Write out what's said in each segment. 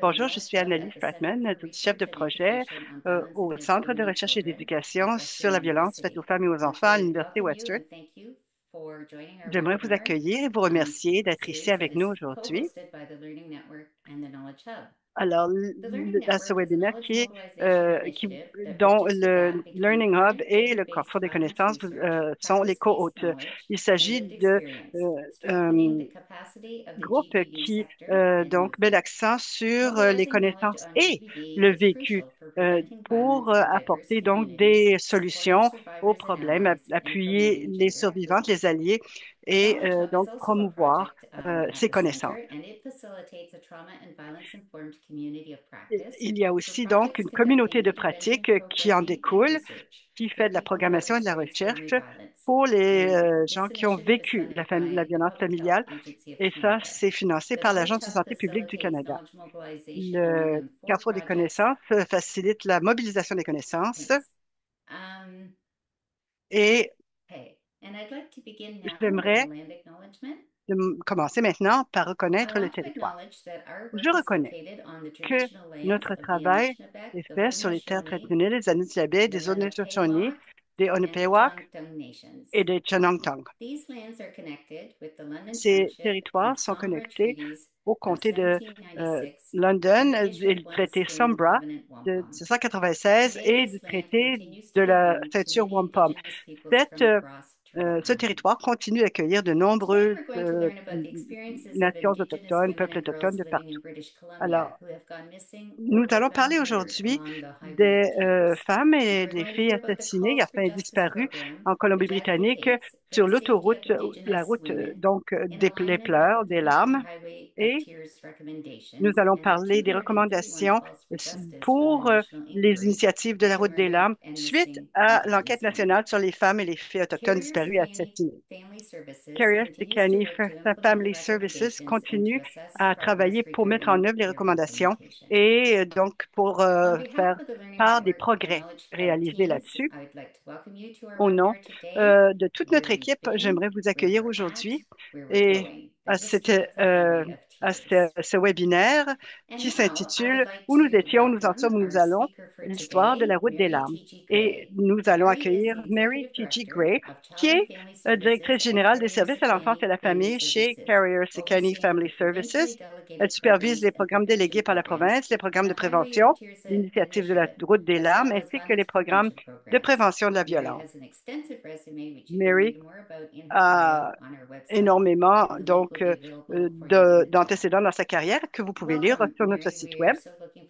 Bonjour, je suis Annalise Stratman, chef de projet au Centre de recherche et d'éducation sur la violence faite aux femmes et aux enfants à l'Université Western. J'aimerais vous accueillir et vous remercier d'être ici avec nous aujourd'hui. Alors, à ce webinaire dont le Learning Hub et le Carrefour des connaissances sont les co-hôtes. Il s'agit de euh, euh, groupe qui donc met l'accent sur les connaissances et le vécu pour apporter donc des solutions aux problèmes, appuyer les survivantes, les alliés et donc promouvoir ces connaissances. Il y a aussi donc une communauté de pratique qui en découle, qui fait de la programmation et de la recherche pour les gens qui ont vécu la violence familiale. Et ça, c'est financé par l'Agence de santé publique du Canada. Le Carrefour des connaissances facilite la mobilisation des connaissances et j'aimerais commencer maintenant par reconnaître le territoire. Je reconnais que notre travail est fait sur les terres traditionnelles des Anishinaabe, des Haudenosaunee, des Onepeewak et des Chenongtong. Ces territoires sont connectés au comté de euh, London et du traité Sombra de 1796 et du traité de la ceinture Wampum. Ce territoire continue d'accueillir de nombreuses nations autochtones, peuples autochtones de partout. Alors, nous allons parler aujourd'hui des femmes et des filles assassinées, enfin disparues en Colombie-Britannique sur l'autoroute, la route donc des pleurs, des larmes. Et nous allons parler des recommandations pour les initiatives de la route des larmes suite à l'enquête nationale sur les femmes et les filles autochtones disparues et assassinées. Carrier Secani Family Services continue à travailler pour mettre en œuvre les recommandations et donc pour faire part des progrès réalisés là-dessus. Au nom de toute notre équipe, j'aimerais vous accueillir aujourd'hui et à cette, ce webinaire qui s'intitule Où nous étions, où nous en sommes, où nous allons, l'histoire de la route des larmes. Et nous allons accueillir Mary T.G. Gray, qui est directrice générale des services à l'enfance et à la famille chez Carrier Secani Family Services. Elle supervise les programmes délégués par la province, les programmes de prévention, l'initiative de la route des larmes, ainsi que les programmes de prévention de la violence. Mary a énormément d'antécédents dans sa carrière que vous pouvez lire sur notre site web.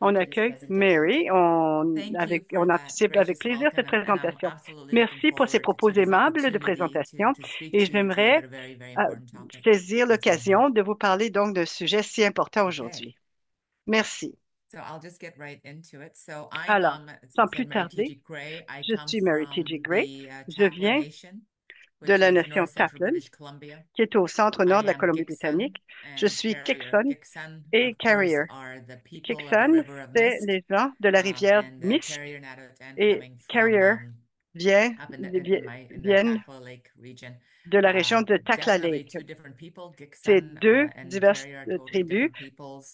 On accueille Mary. On anticipe avec plaisir cette présentation. Merci pour ces propos aimables de présentation et j'aimerais euh, saisir l'occasion de vous parler donc d'un sujet si important aujourd'hui. Merci. Alors, sans plus tarder, je suis Mary T.G. Gray. Je viens de la nation Taplin, qui est au centre-nord de la Colombie-Britannique. Je suis Kixon et Carrier. Kixon, c'est les gens de la rivière Mist et Carrier viennent de la région de Takla Lake. Ces deux diverses tribus,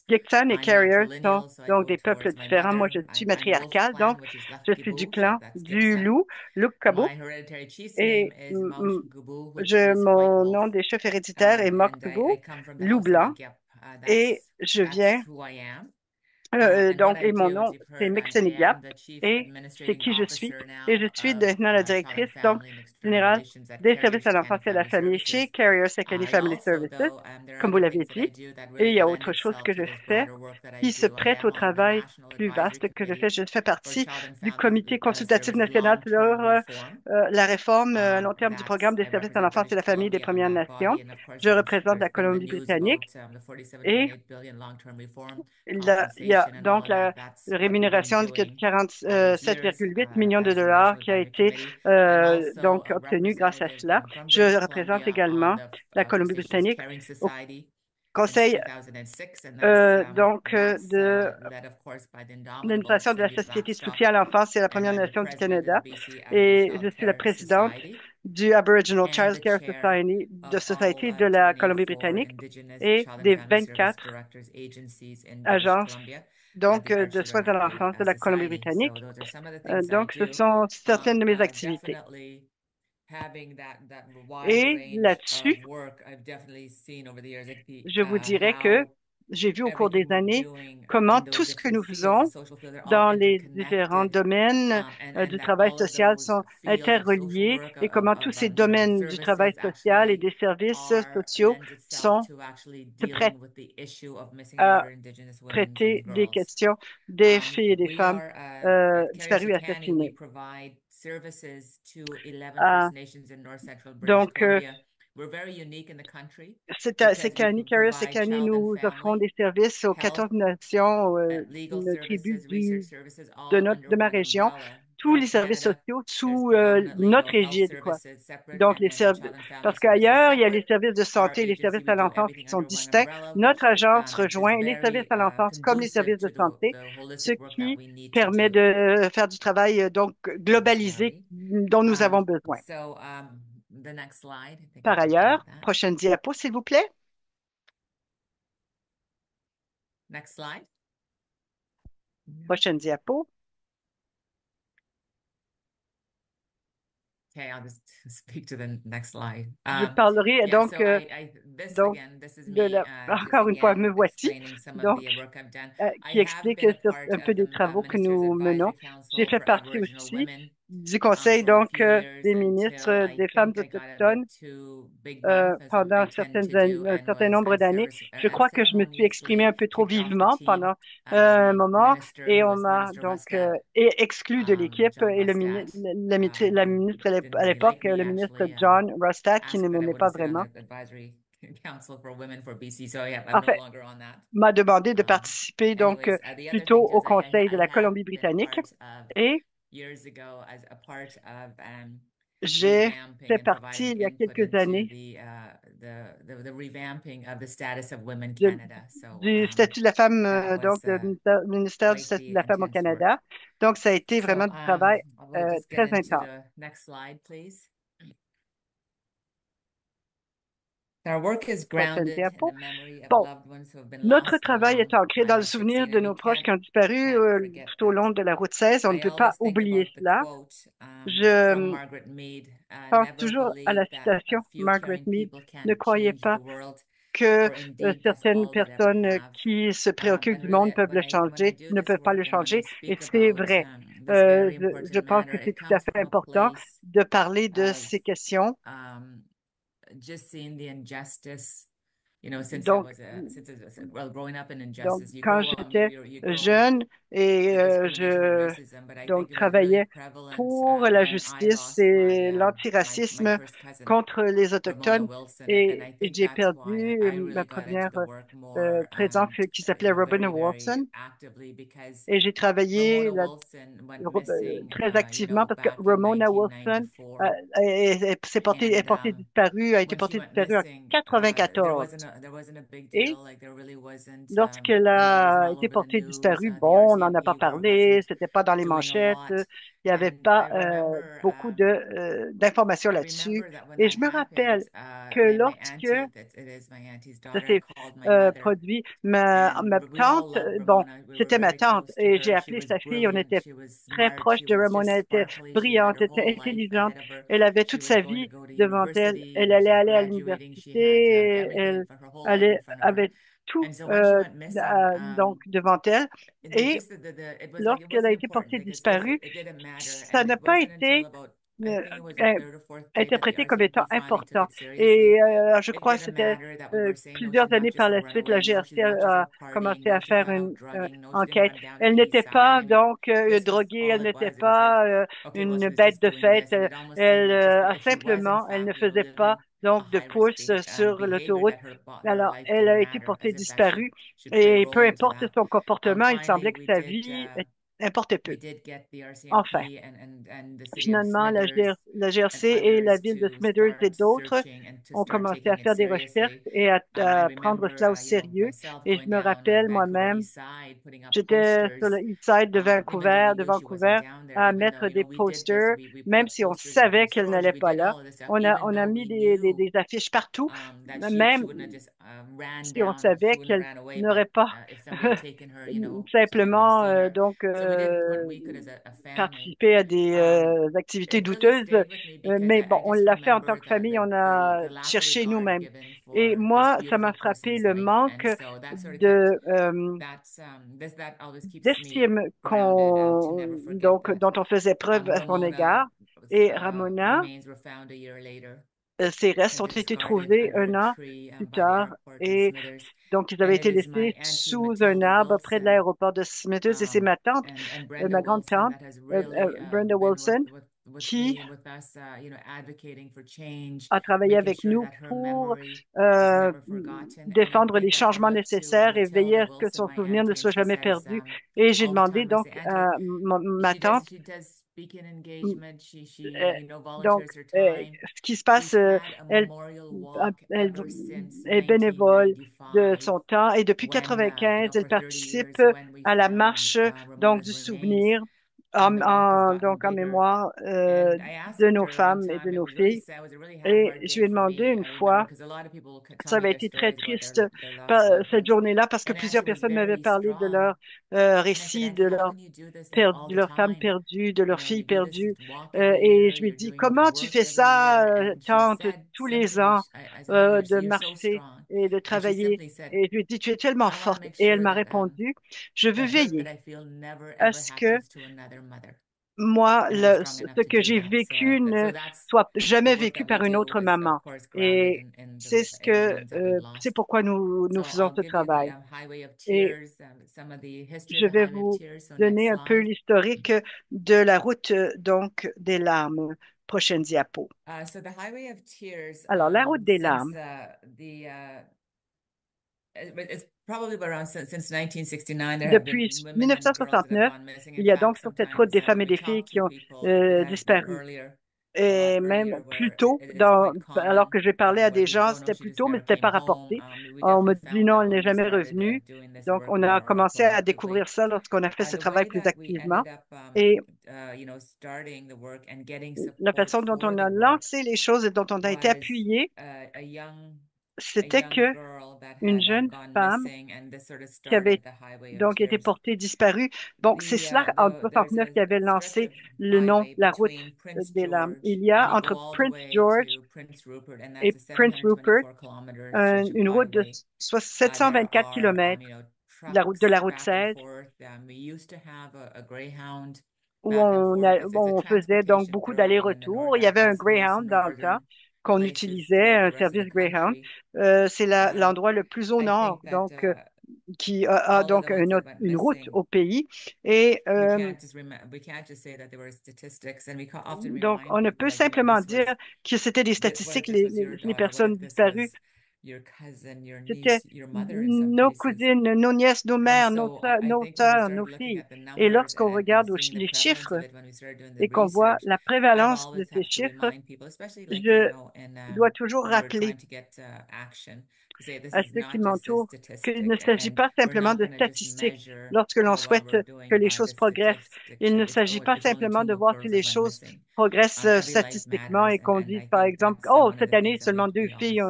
Gibson et Carrier, sont donc des peuples différents. Moi, je suis matriarcale, donc je suis du clan du loup, Lukkabu, et mon nom des chefs héréditaires est Moktubu, loup blanc, et je viens et mon nom, c'est Mixenigap et c'est qui je suis. Et je suis maintenant la directrice, donc, générale des services à l'enfance et à la famille chez Carrier Secondary Family Services, comme vous l'avez dit. Et il y a autre chose que je fais qui se prête au travail plus vaste que je fais. Je fais partie du Comité consultatif national sur la réforme à long terme du programme des services à l'enfance et à la famille des Premières Nations. Je représente la Colombie-Britannique et il y a donc la rémunération de 47,8 millions de dollars qui a été donc obtenue grâce à cela. Je représente également la Colombie-Britannique au Conseil de l'administration de la Société de soutien à l'enfance et à la Première Nation du Canada et je suis la présidente du Aboriginal and Child the Care chair Society, of all de la 24 Colombie-Britannique Indigenous et Child and des Family Service 24 Directors agencies in British agences Columbia, donc the de Archie soins à Bernacki l'enfance de la Society. So Colombie-Britannique. those are some of the things I Donc, ce do. sont certaines de mes activités. Definitely having that wide Et range là-dessus, of work, I've definitely seen over the years, like je vous dirais que how j'ai vu au cours des everything we're années doing comment in tout those ce que different nous fields, the faisons social fields, they're all dans les différents interconnected, domaines and du that travail all of social those sont fields of social interreliés work, et comment tous ces different domaines du travail services social et actually des services are sociaux lends itself sont to actually se prêtent dealing with the issue of missing and à murdered Indigenous women traiter and des girls. questions des filles et des We femmes are at Carrie disparues et Sotani, we assassinées. provide services to 11 Euh, First Nations in North Central British donc, Columbia. We're very unique in the country C'est because we qu'Annie Carrier provide Sekani, child and nous offrons family des services aux health, 14 nations, legal une tribu services, research services, all under de ma one région, umbrella. tous Where les services Canada, sociaux there's sous predominantly, notre health égide, quoi. services separate Donc, and then child and family parce services qu'ailleurs, il y a les separate. services de Our santé et les agency, services we à do l'enfance everything qui sont under one distincts. umbrella, Notre which agence is rejoint les services very à l'enfance comme les conducive services de to santé, the ce holistic work that qui we need to permet do. de faire du travail donc This globalisé Lori. dont nous avons besoin. So the next slide, I think I Par can have ailleurs, that. prochaine diapo, s'il vous plaît. Next slide. Prochaine diapo. Okay, I'll just speak to the next slide. Je parlerai Yeah, so this donc again, this is de me, la, just encore une fois, me again voici, explaining some of donc, the work I've done. I qui have explique been a part un peu of des the travaux que Ministers' nous menons. Advisory J'ai Council fait for partie Aboriginal aussi Women du conseil for a donc few years des until ministres I des femmes think I got a bit autochtones too big mouth, as pendant I tend to do, un and certain nombre d'années. Je and crois que je me suis exprimée un ceremoniously peu trop kicked off the vivement team. pendant un The moment minister, et who on was m'a Minister donc Muscat, exclu de l'équipe John et Muscat, la ministre didn't à really l'époque, like me le ministre actually. John Rostack, qui ne Asked that I m'aimait pas wouldn't sit on vraiment, the advisory council for women for BC. So yeah, I'm en no fait, longer on that. m'a demandé de participer donc Anyways, the other plutôt thing au is Conseil de I la have been a Colombie-Britannique part of et years ago as a part of j'ai fait revamping and partie providing il y a input quelques into années the revamping of the status of women de- Canada. So du statut de la femme, that donc was le ministère du quite statut de the la femme au intense work. Canada. Donc, ça a été So vraiment du travail we'll just get très into intense. the next slide, please. Our work is Prochaine grounded in the diapo. memory of Bon, loved ones who have been notre lost travail est along ancré dans le souvenir Highway 60, de and we nos proches qui ont disparu can't forget tout au that. long de la route 16. On ne I peut pas always think oublier about the cela. quote from Je Margaret Mead, pense never toujours à la believe that a citation few Margaret caring Mead. people Ne can croyez change the pas world, que for indeed that's certaines all they ever personnes have. qui se préoccupent And du monde really, peuvent le when I changer, do ne this peuvent pas le work and when I changer. Et speak c'est about vrai. this very Je important pense matter, que c'est it tout à comes fait from a important place de parler de of ces questions. um, just seeing the injustice, since Donc, well, growing up in donc injustice, you quand grow up, j'étais you grow up jeune et with discrimination and je racism, but I think donc it was really travaillais prevalent pour la when I justice lost et my l'antiracisme first cousin, contre les Ramona Autochtones Wilson, and et I think j'ai that's perdu why I ma really got into première the work more, présence qui s'appelait Robin very, Wilson very actively, because et j'ai travaillé Ramona Wilson went missing, très activement parce que back in Ramona Wilson 1994. est And portée disparue, a été when she portée went disparue en missing, 94. there wasn't a big Et deal. Like there really wasn't. lorsqu'elle It wasn't a all été over the portée news. disparue, The bon, on n'en a pas RCMP parlé, wasn't c'était pas dans les doing a manchettes, lot. il n'y avait And pas beaucoup de d'informations I là-dessus. remember that when Et that je me rappelle happened, que my lorsque auntie, that it is my auntie's ça daughter, s'est called my mother, produit, ma and we all tante, loved bon, Ramona. We were c'était ma very tante close to et j'ai her. She appelé was sa fille, on brilliant. était She was très smart. proche She de was Ramona, just elle était sparkly. She had brillante, her elle était whole life intelligente, ahead of her. elle avait She toute was sa going to vie go to devant elle, university, elle and then allait she was aller à graduating. She had l'université, elle everything for her whole life in allait, front of her. avait tout And so when she went missing, donc devant elle. Et it was like it lorsqu'elle a wasn't été important. portée Like disparue, it didn't matter, ça and n'a it pas wasn't until été about, I euh, think it was the euh, third or fourth day that the interprété comme étant RCMP finally took important. it seriously. Et je It crois que didn't c'était matter that we were saying, no, she's plusieurs not années just par a la suite, la runaway. No, GRC she's not just a out partying. commencé à No, she's faire not une out drugging. No, she didn't enquête. run down to Elle the east n'était side. pas I mean, donc this was droguée, all elle it n'était was. It was like, pas okay, well, une she was bête just de doing fête. this. And it almost seemed Elle, like just à because she was, in simplement, elle ne fact, faisait pas living a donc de high-risk pouces sur behavior, l'autoroute. that her Alors, life elle didn't a été matter, portée as if that disparue should play a et role peu into importe that. son comportement, il semblait Finally, que we sa did vie importait peu. we did get the Enfin, RCMP and the city of finalement, Smithers La and GRC et la others ville de to Smithers et start d'autres searching and to ont start commencé à taking it faire des recherches seriously. et I à prendre remember, cela au you know, sérieux. myself Et je going me down on rappelle Vancouver moi-même, East Side, putting up j'étais sur le posters, East Side even though we De knew she wasn't Vancouver, down there, à even though, mettre you know, des we did this, posters, we put même up si on posters in savait Prince qu'elle George, n'allait we pas did là. all of this stuff, even On a though mis we knew des affiches partout, that même she wouldn't have just ran si on down, she savait wouldn't have qu'elle ran away, but n'aurait pas if somebody had taken her, you know, someone would have simplement seen her. So we did what we could as a family. participer à des activités It really douteuses. stayed with me because Mais bon, I on just l'a fait en tant remember que famille, on a the lack of cherché regard nous-mêmes. given Et for this moi, ça m'a beautiful frappé person's le life, manque and so that sort of kept de that always keeps me d'estime grounded, to never forget donc that. dont on faisait preuve à son égard. Ramona Et Ramona, remains were found a year later ses restes and ont été discarded trouvés under un a an tree plus by the tard. airport in Et Smithers. donc, ils avaient And it été is my laissés auntie sous un Matilda arbre près de Wilson l'aéroport de Smithers. Et c'est ma tante, and Brenda ma Wilson grande-tante, that has really Brenda been Wilson, with qui me and with us, you know, advocating for change, a travaillé making avec sure nous that her pour memory is euh, never forgotten. And I défendre les think I changements look to nécessaires et veiller Matilda à ce que Wilson, son my souvenir ne auntie, and soit she jamais says perdu. Et j'ai all the demandé time, I donc say, à Auntie, ma tante, she does speaking euh, engagement. She you know donc, volunteers her time. ce qui se passe, She's had a elle, memorial walk elle ever since est bénévole de 1995 son temps et depuis when you 95, know elle for 30 participe years when we à la found marche donc Ramona's du remains souvenir and the walk has gotten donc en bigger. mémoire And I asked de nos her one femmes et de time, it nos was really filles. sad, it was a really Et hard je day lui ai for demandé me. une I remember fois, because a lot of people tell ça me avait their été très stories about triste, their lost loved cette ones. journée-là, parce que And plusieurs Auntie was personnes m'avaient very parlé de leur strong. And I said, récit, Auntie, how can you do this all de the leur femme time? perdue, de You leur know, fille you do this perdue. walk every Et year, je lui ai you're dit, doing the comment tu work fais every ça, year. And she tante, said tous les simply, ans, I said, oh, de you're so marcher strong. et de And she travailler? simply said, Et je lui ai dit, tu es tellement I want to forte. make Et elle sure m'a that répondu, je veux the hurt that veiller I feel never à ever ce que happens to another mother. moi, And I'm strong enough ce to que do j'ai that. vécu ne So that's soit the jamais work vécu that we par une do autre is of maman. course grounded Et in the ones that we've c'est lost. pourquoi nous So faisons I'll ce give you the travail. Highway of Et Tears, some of the history of je the vais Highway of vous Tears. So next donner un peu slide. l'historique de la route, donc, des larmes. Prochaine diapo. So the Highway of Tears, Alors, la route des since larmes, it's probably around since 1969, there have been depuis women and girls that have 1969, gone missing. il In y a donc fact, sur cette route sometimes des femmes et we des filles talk qui to ont people, it has been disparu. earlier, a lot Et même earlier, plus where tôt, it is quite alors common que j'ai parlé à where des people say, gens, oh no, c'était she plus just tôt, mais never c'était came pas home. rapporté. We On me definitely dit found non, that elle when n'est we jamais started revenue. doing this Donc, work on a more commencé à proactively. découvrir ça lorsqu'on a fait ce The travail way plus that we activement. ended up, Et you know, starting the work and getting la support façon dont for on the a work lancé les choses et dont on a été was appuyé, a c'était young que girl that une had jeune gone femme missing, and this sort of qui avait started the Highway of donc été Tears. portée disparue. Donc, c'est cela, en There's 69, qui a avait stretch lancé of le nom, highway la route between Prince des larmes. George, Il y and a you go entre all the Prince way George to Prince Rupert, and that's et a Prince Rupert, 724-kilometer stretch of une route de highway. There 724 are, kilomètres, you know, de trucks la route back and 16, forth. We used to have a Greyhound où back and forth. bon, It's a on faisait donc transportation beaucoup thoroughly in the d'allers-retours. north, Il y avait un as most Greyhound dans le temps northern qu'on places utilisait, throughout un the rest of service the Greyhound. country. C'est Um, l'endroit le plus au I nord, think that donc qui a all of donc the ones that went une route missing, au pays. Et we can't just say that there were statistics, and we often donc, remind on ne people peut like, you know, simplement dire que c'était des what if statistiques, this was your les daughter? What personnes if this disparues. was your cousin, your C'était niece, your mother in some nos cases? cousines, nos nièces, nos And mères, so I nos think when we sœurs, nos started looking filles. at the Et numbers lorsqu'on and regarde seeing the les prevalence of chiffres it, when we started doing the et qu'on voit research, la I've prévalence de always ces had to chiffres, remind people, especially like, you je know, in dois toujours when we're rappeler trying to get action, to say this à is ceux qui not just a m'entourent qu'il ne statistic, s'agit and pas we're simplement not de going to just statistiques measure lorsque l'on how well souhaite we're que doing les by choses the progressent. statistic. Il ne It's s'agit oh, pas it's only simplement de two voir si girls les that went choses missing. progressent Every life statistiquement matters, et qu'on and dise, I par think exemple, that's oh, one of cette the année, things that seulement deux we filles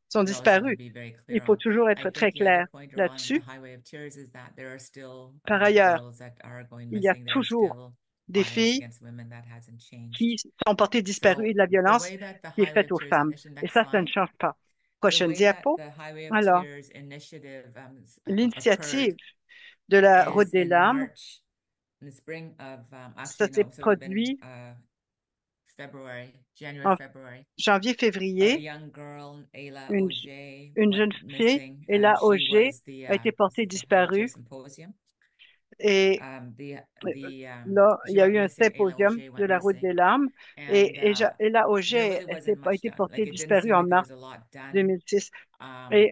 sont we always want to disparues. be very Il clear faut on. toujours I être très think the other clair point along the là-dessus. Highway of Tears is that there are still Par ailleurs, girls that are going il y a missing. There is toujours still des violence filles against women that hasn't changed. qui sont portées disparues et So de la the violence way that the qui est Highway faite of aux Tears femmes. initiative, Et next ça ne slide, change pas. the Prochaine way that diapo. the Highway of Alors, Tears initiative l'initiative occurred de la is Route des in larmes, March, in the spring of ça actually s'est no, so it would have been produit February, January, en February. A janvier-février. young girl, Ayla Une, Auger, une went jeune fille, missing. Ella She Auger, was the a été portée Highway of disparue. Tears Symposium. Et The là, il She y a went eu un missing. Ayla symposium Auger de went la Route des missing, larmes. and Ella there Auger really wasn't a much été done. portée Like it didn't disparue seem en like there mars was a lot done. 2006. Um, Et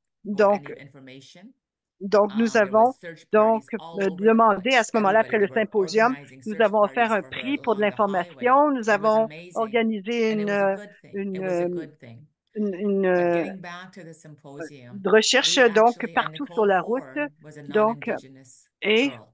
for Donc, any information. nous There was avons search donc parties all over the demandé à ce place. moment-là, Everybody, après le they were symposium, organizing nous search avons offert parties un for her prix pour de along the highway. l'information, nous It was avons amazing. organisé And it was a good thing. une, It was a good thing. une, But getting back to the symposium, recherche we donc actually, and partout sur Nicole la route. Ford was a Donc, non-Indigenous et girl.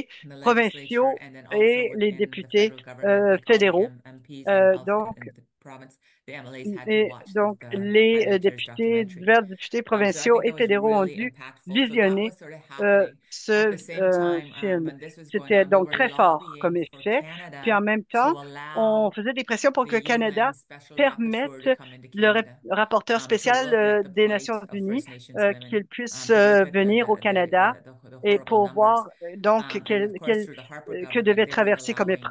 députés in the legislature provinciaux and then also et les within the députés federal government, like all the fédéraux. MPs and also Donc, province, the MLAs had to Et watch donc, the les Highlighters députés, documentary. divers députés So I provinciaux think et that was fédéraux ont really dû impactful. So that visionner was sort of happening. At ce the same time, film. when this was going C'était on, we donc were très fort comme lobbying for effet. Puis Canada en même to temps, on allow faisait des pressions pour the que le Canada UN special rapporteur permette to come into Canada rapporteur to spécial look at the des plight Nations of Unies First Nations women, qu'il puisse to look at venir au Canada the et horrible pour numbers. voir donc And of course, through the Harper que government, devaient traverser comme they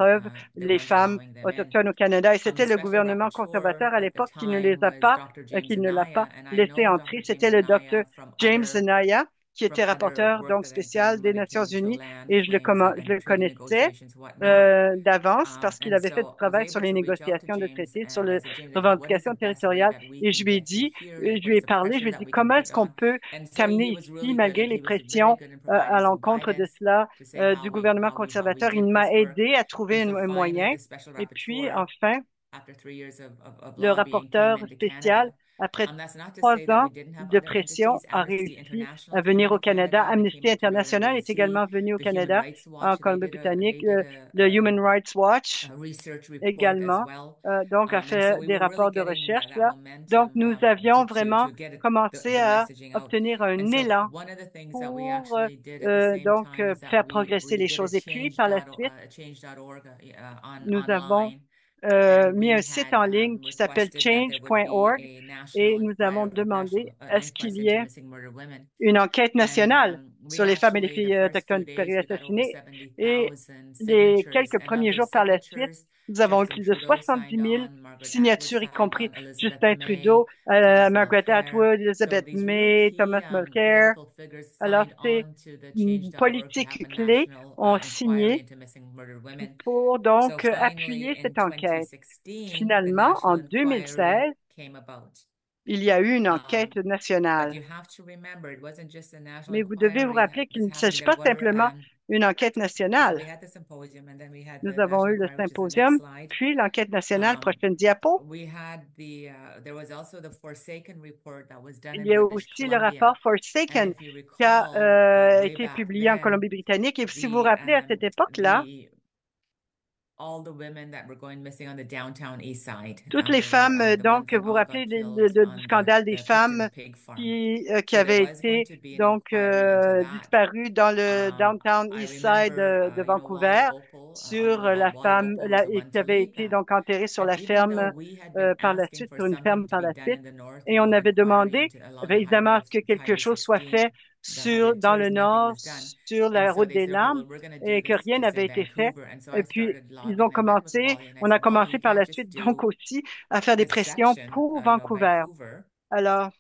les weren't femmes allowing them in. autochtones au Canada. Et The c'était le special gouvernement rapporteur conservateur à at the l'époque qui ne les time a was pas, Dr. James qui ne l'a pas Anaya, and I laissé know entrer. Dr. C'était James le Anaya docteur James Anaya, qui était from other rapporteur work donc that I'd done spécial des when it Nations came to Unies, land et claims je le and treaty connaissais negotiations, whatnot. d'avance parce qu'il And avait fait du so I was travail sur able les to reach out to négociations de James, traités sur and les I said, James, what is the revendications best way territoriales. that we Et je can lui ai get you dit, here? je Like, what lui ai is the parlé, je pressure lui ai that dit, we can comment put est-ce qu'on on? peut And so t'amener he was ici really good, malgré and les he was very pressions good in à providing some l'encontre de guidance cela to say du gouvernement how we conservateur? Il did m'a this work. aidé à trouver And so un finally, moyen. the special Et puis, rapporteur, enfin, after 3 years of le lobbying, came rapporteur into spécial, Canada. après That's not to trois say that ans we didn't have de other pression, entities. a Amnesty réussi International à came venir into au Canada. Canada, and they came Amnesty up to International est Raritan-Roussy. également venu au The Human Canada, Rights en Watch, Colombie-Britannique. they did Le Human Rights Watch a research report as également, well. donc a And so fait we des were really rapports de getting recherche that là. Donc, momentum nous avions vraiment to get commencé the à messaging out. obtenir And un so élan one of the things that we pour actually did at the same time is that faire progresser we les did choses. Et puis, par la suite, change.org nous avons online. And mis un we site had en ligne qui s'appelle requested that there would be change.org a et national nous avons inquiry, demandé an à ce qu'il inquest y into ait missing murdered women. une enquête And nationale we sur les femmes et les actually, the filles first few autochtones days, disparues et we got over assassinées. Et 70,000 les signatures. quelques And of premiers those jours par la suite, signatures, nous avons eu Justin plus de Trudeau 70 signed 000 on, Margaret Atwood signatures, y signed compris on, Elizabeth Justin May, Trudeau, Thomas Margaret Mulcair. Atwood, So Elizabeth these real May, key Thomas Mulcair. political figures Alors, signed ces on to the change.org to have a politiques clés national ont inquiry signé into missing murdered women. pour So donc finally, appuyer in cette enquête. 2016, the Finalement, en national inquiry 2016, came about. il y a eu une Um, enquête but you nationale. have to remember, it wasn't just a national Mais vous devez vous inquiry that rappeler qu'il was ne happening. s'agit There pas were simplement une enquête so we nationale. had the symposium, and then we had Nous the avons national eu le inquiry, which is the next symposium, slide. puis l'enquête nationale, Um, prochaine diapo. we had there was also the Forsaken report that was done Il in y a British aussi le Columbia. rapport And Forsaken if you qui a recall, way été back publié en then, Colombie-Britannique. Et si vous vous rappelez, à cette époque-là, all the women that were going missing on the downtown east side. toutes les They were femmes, the ones donc, that vous vous all rappelez got killed du on scandale des the Picton femmes Pig Farm. qui So there avaient was going été to be an donc inquiry into that. disparues dans le downtown I East Side remember, de Wally Vancouver Opal, sur Honorable Wally Opal was the et one qui to avait lead été that. donc enterrée sur And la even though ferme we had been par la asking suite, for sur une something ferme to par be la done suite, in the north to et on do an avait inquiry demandé into along the évidemment highway à of ce que quelque Highway chose soit 16, fait the dans le tears, nothing nord, was done. sur And la so route they des said, okay, larmes, well, we're going to do et que this rien to n'avait say été fait. Vancouver. And so Et I puis, started ils ont lobbying. I met with commencé, Wally and I on a said, Wally, commencé you par can't la just suite donc do aussi à faire des a pressions section, pour Vancouver. Vancouver. Alors,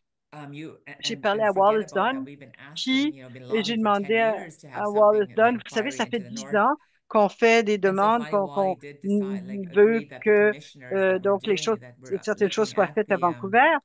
j'ai parlé à Forget Wallace about that. Dunn, We've been asking, qui, been et lobbying j'ai for 10 demandé years to have à Wallace something, the Dunn, vous savez, inquiry ça fait into the 10 north. ans qu'on fait des And so demandes, finally, Wally did decide, veut agreed that the que commissioners that were doing it, that were certaines choses looking soient faites à Vancouver.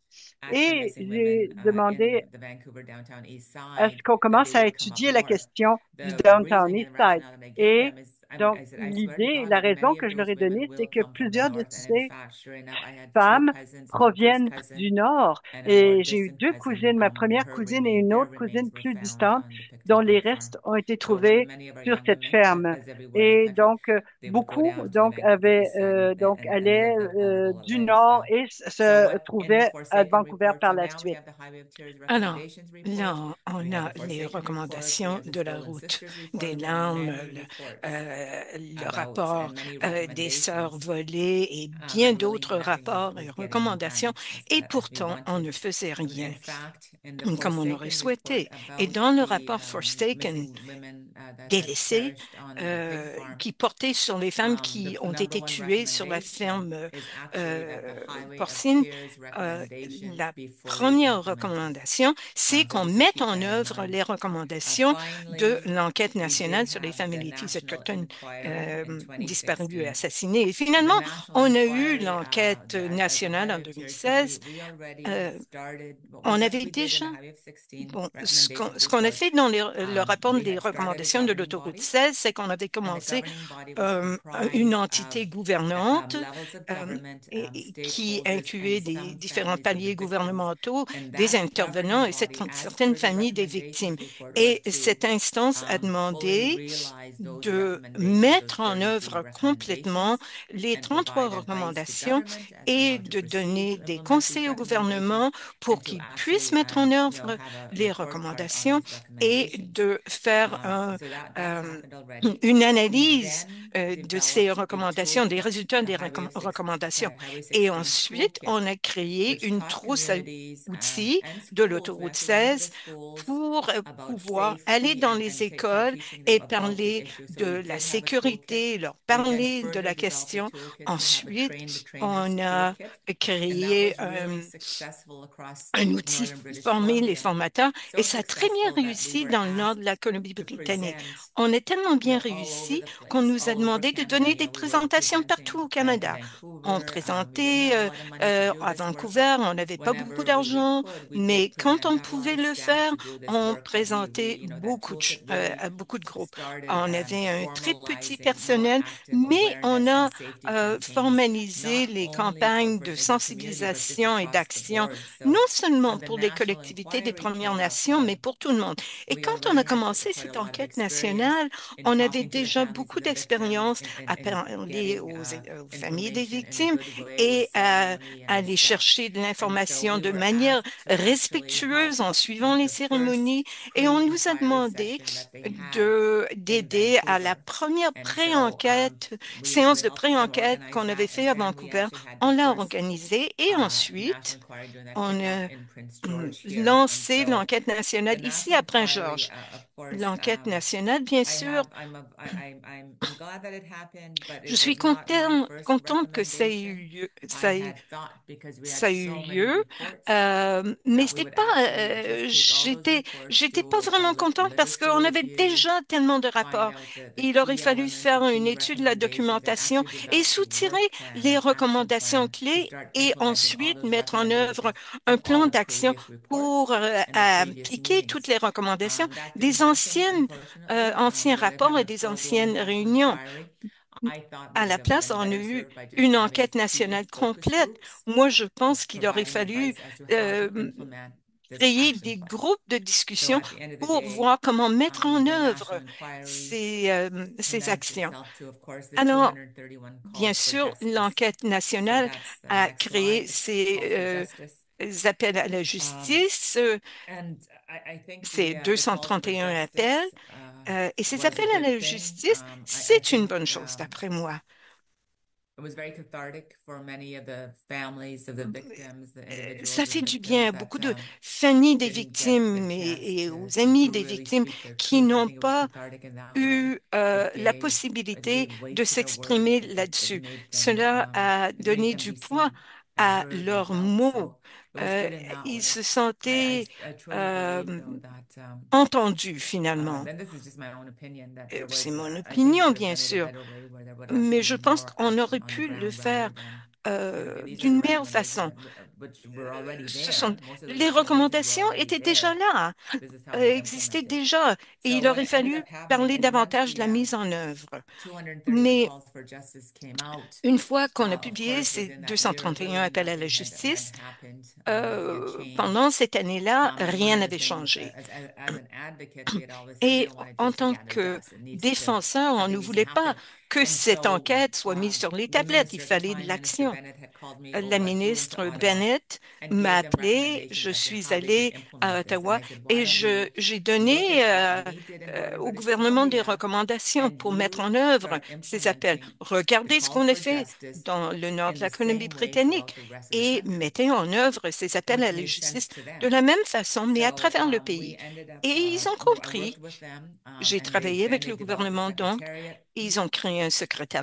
at the Et missing j'ai women demandé in the Vancouver downtown east à ce side, qu'on that they commence à would come up étudier la north. question du The Downtown reasoning East and Side. rationale that I gave Et them is, donc, I said, I swear to l'idée, God, la like raison many que of je leur those ai women donnée, c'est will que come from the plusieurs de north. And in ces fact, sure enough, I had two femmes cousins, a close proviennent cousin du Nord. and a more Et j'ai eu distant deux cousin. cousines, ma première Her cousine et remain, une their autre remains cousine were plus found distante, on the Picton dont les Pig Farm. restes ont été So like trouvés many of our sur young cette women, ferme. as everywhere in the Et country, donc, they would go beaucoup down to the donc Vancouver avaient East Side and allaient live that vulnerable du Nord lifestyle. et So se what in the trouvaient à Forsaken Vancouver report, par so la now we suite. have the Highway of Tears Alors, recommendations report, là, we on have the a les Forsaken report, we recommandations have the de la Stolen route Sisters report, des we have larmes, many reports le about rapport and many des sœurs recommendations volées et bien and really d'autres nothing rapports et was getting recommandations. done Et as we pourtant, on wanted. ne faisait In rien fact, in the comme on aurait Forsaken report souhaité. Et about dans le the rapport Forsaken, missing women that délaissés, perished on the pig farm, qui portait sur les femmes the qui ont number été one tuées sur la recommendation ferme is actually that the Highway of porcine. Tears La recommendations be fully première implemented. recommandation, c'est So qu'on just to mette keep en that in œuvre mind. les recommandations de Finally, l'enquête we did nationale sur les have the familles national autochtones inquiry in disparues et 2016. assassinées. Et The finalement, national on a eu inquiry, l'enquête as the nationale en Highway of Tears, so 2016. we already Euh, started on what avait we did in déjà the Highway of 16 Bon, recommendation ce qu'on a report. fait dans le rapport We des had started création de l'autoroute 16, c'est qu'on avait and the commencé governing body was comprised une of entité gouvernante levels of government, et qui stakeholders, and incluait des some différents families of the paliers victims. gouvernementaux, And des that intervenants governing et body, as certaines per the familles des recommendations victimes. report, was Et to cette instance a fully demandé realize those de recommendations, those mettre en 33 œuvre complètement recommendations, les and 33 provide advice to recommandations government as to et how to de proceed donner to des implement these conseils au recommendations, gouvernement and pour to qu'il puisse actually, mettre en œuvre have a les report card on recommandations those et recommendations. de faire So that euh, happened already. une We analyse then de ces developed a recommandations, des toolkit, résultats the des recommandations. Highway Et 16 ensuite, toolkit, on a créé which une taught trousse à communities outils and de schools l'autoroute representing the 16 schools pour about pouvoir aller safety dans les and écoles teaching them et about the parler issue. So de we la did have a toolkit. sécurité, leur We then parler de further la developed a question. toolkit to have a Ensuite, train the trainers on a toolkit, and that créé was really successful across un outil northern British pour former les Columbia. formateurs et So ça a très bien successful that we réussi were dans le nord de la asked to Colombie-Britannique. present, On est tellement bien all over réussi the qu'on place, nous a all over demandé de Canada. donner des We were présentations presenting partout au in Canada. On Vancouver. We didn't présentait have a lot of money to do à this work, but Vancouver, on n'avait pas beaucoup whenever we d'argent, could, we mais did quand present, on got a lot pouvait of le staff faire, to do this on work. But présentait that toolkit really à beaucoup de groupes. started On avait un très petit formalizing more personnel, active mais on awareness and a safety campaigns, formalisé not les only campagnes for de Fraser community, but just sensibilisation et across the d'action, board. non So seulement when the pour les national collectivités des inquiry Premières came Nations, up, mais pour tout le monde. Et we quand on a already had commencé quite a cette lot of enquête experience nationale, in on avait talking to the déjà families of beaucoup the victims, d'expérience à in parler getting aux familles des information in a victimes good way with et à ceremony and with aller stuff. chercher de And so l'information we de were manière asked to actually respectueuse help en suivant with les the first cérémonies. Et on nous a pre-inquiry demandé session that they had in d'aider à la Vancouver. première And so pré-enquête, we séance de helped them pré-enquête organize qu'on avait that. fait And à then we Vancouver. actually had the On l'a first organisée et national ensuite, inquiry during that on kickoff a in Prince George here. And lancé so l'enquête nationale the ici national à inquiry, Prince-Georges. of course, L'enquête nationale, bien I sûr, have, I'm glad that it happened, but je it suis was not my first contente que ça ait eu recommendation. lieu. I had thought, because we had Ça a eu so many lieu, reports, mais that we c'était would pas, actually just take all those reports, j'étais pas do a vraiment contente parce literature qu'on avait review, déjà tellement de find rapports. out the Il aurait key fallu elements, the faire une key étude de la recommendations, and documentation actually et develop a soutirer work plan, les an action recommandations plan to clés start et implementing all ensuite those mettre en œuvre recommendations un from all plan the d'action previous reports pour and the previous appliquer toutes meetings. les recommandations That didn't des happen, unfortunately. anciens Instead of rapports having et a des full-blown anciennes national réunions. inquiry, I thought À we would la have place, been on a better eu served by just une having a enquête few nationale focus complète. groups, Moi, je pense qu'il aurait providing fallu advice as to how to euh, implement this créer action des plan. groupes de So discussion at the end of the pour day, voir comment mettre en the œuvre national inquiry ces condensed actions. itself to, of course, the Alors, 231 bien calls for sûr, justice. l'enquête So nationale that's the a next créé slide, ces calls for justice. appels à la Um, justice, and I think ces the calls for 231 appels. justice Et ces was a appels à good la thing. justice, I c'est une think bonne chose, d'après moi. it was very cathartic for many of the families of the victims, the Ça individuals of fait the du bien victims à that beaucoup de familles des didn't get the victimes chance et aux amis to des really victimes speak their qui truth. I n'ont think it was pas cathartic in that way. eu la It possibilité gave weight de to their words. s'exprimer It là-dessus. made them Cela a it made donné them du be poids seen and à heard and leurs felt. mots. So it was good in that Ils way. se sentaient I truly believe euh, though that entendus finalement. then this is just my own opinion, that C'est mon I think we opinion, could have bien done it a sûr, better way, where there would mais actually je been pense more qu'on aurait action on the pu le ground faire rather than saying, okay, these are the d'une meilleure recommendations façon. that which were already Ce sont, there. Most of the les recommendations were recommandations already étaient déjà there. là, This is how we existaient implement it. déjà, et So il what aurait ended fallu up happening parler is, once davantage de the la mise en œuvre. 231 Mais calls for justice came out, une fois qu'on a of publié course, ces within that year, 231 really appels à la nothing had justice, happened. Nothing had changed. pendant cette année-là, And one rien of the n'avait things, changé. as an advocate, we had always said, we Et don't want it en just to tant gather que dust. It needs to, défenseur, on ne something needs to voulait pas happen. que And cette so enquête soit mise sur les the tablettes. Il minister at the fallait de time, Minister l'action. Bennett, had called me La over to ministre Ottawa Bennett and m'a gave them appelé, recommendations je as to suis how they could allée à implement this. And Ottawa I said, why et don't you j'ai look donné at what we did in au northern British gouvernement des Columbia, recommandations and pour mettre you en œuvre start ces appels. implementing the Regardez ce calls qu'on a for fait justice dans le nord in de the la same way Colombie-Britannique throughout the rest of the et country, mettez en œuvre ces appels à which la made sense justice to de them. la même façon, mais à So travers le we pays. ended up, Et ils ont I compris. worked with them, J'ai and they travaillé avec le developed a gouvernement, donc, secretariat. ils ont créé un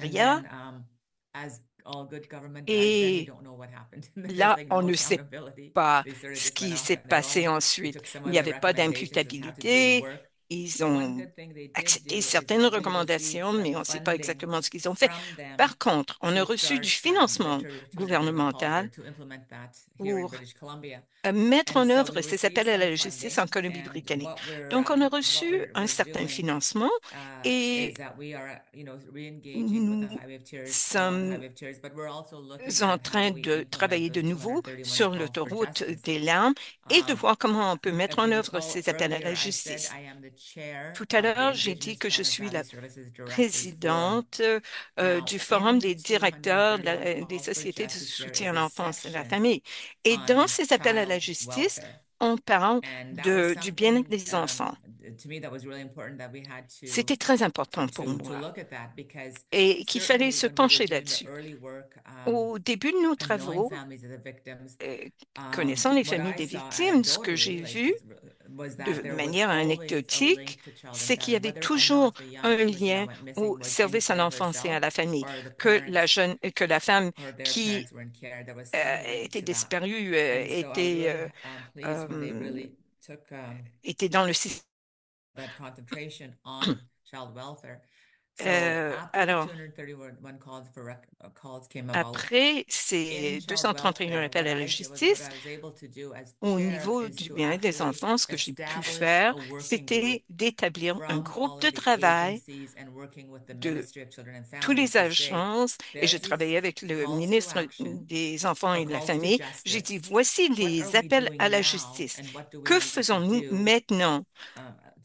And secrétariat then, as all good government does, then we et don't know what happened. There's là, like on no ne sait accountability. pas They sort of ce just went qui off s'est on their passé own. We ensuite. took some Il of n'y their avait pas recommendations as how to do the d'imputabilité. work. Ils one ont good thing they did accepté do is certaines we received recommandations, mais some on ne sait pas funding exactement ce qu'ils ont fait. from Par them contre, on a to reçu du start financement everyone calls gouvernemental there to implement that here in pour British Columbia. mettre And en so œuvre we ces received appels à some la justice en funding, and Colombie-Britannique. Donc, on a reçu un we're certain doing financement is et that we are, re-engaging with the nous Highway of Tears, sommes but we're also looking en at how train do we de implement travailler de those nouveau 231 sur calls for l'autoroute justice. des larmes et de voir comment on peut mettre If en you œuvre recall ces appels à earlier, la I said justice. I am the chair Tout à of the l'heure, j'ai dit Indigenous que je Child and suis Family la Services Directors Forum. présidente Now, du Forum in the des directeurs 231 des calls for sociétés de justice, there soutien is à a l'enfance et à la section famille. Et dans on ces appels à la child justice, welfare. on parle And that was du bien-être something des enfants. to me that was really important that we had C'était très important pour to moi look at that, because et qu'il fallait certainly se when we were pencher doing the là-dessus. early work, Au début de nos and knowing travaux, families of the victims, connaissant les what familles I des saw victimes, ce que anecdotally, j'ai vu was that de there was manière always a anecdotique, link to child and c'est qu'il y family, avait whether or toujours not the young un person that lien went missing au was in service à care l'enfance et à herself, la famille, or the que parents que la femme or their qui parents were in care. There was some link était to that. disparue And so I was really pleased when they euh, really took était dans le système. that concentration on child welfare. So after the Alors, 231 calls came about après in ces child 231 welfare, appels à la what justice, I was able to do as au chair niveau is du to bien-être des actually enfants, ce que j'ai pu establish faire, a working c'était group d'établir un from groupe all de of the travail agencies and working with the de Ministry of Children and toutes Families les to say agences et j'ai there's travaillé these avec le calls to ministre action des Enfants or et de la calls to Famille. J'ai dit, justice. voici What are les we appels à doing la now, justice. and what do we Que need to faisons-nous do maintenant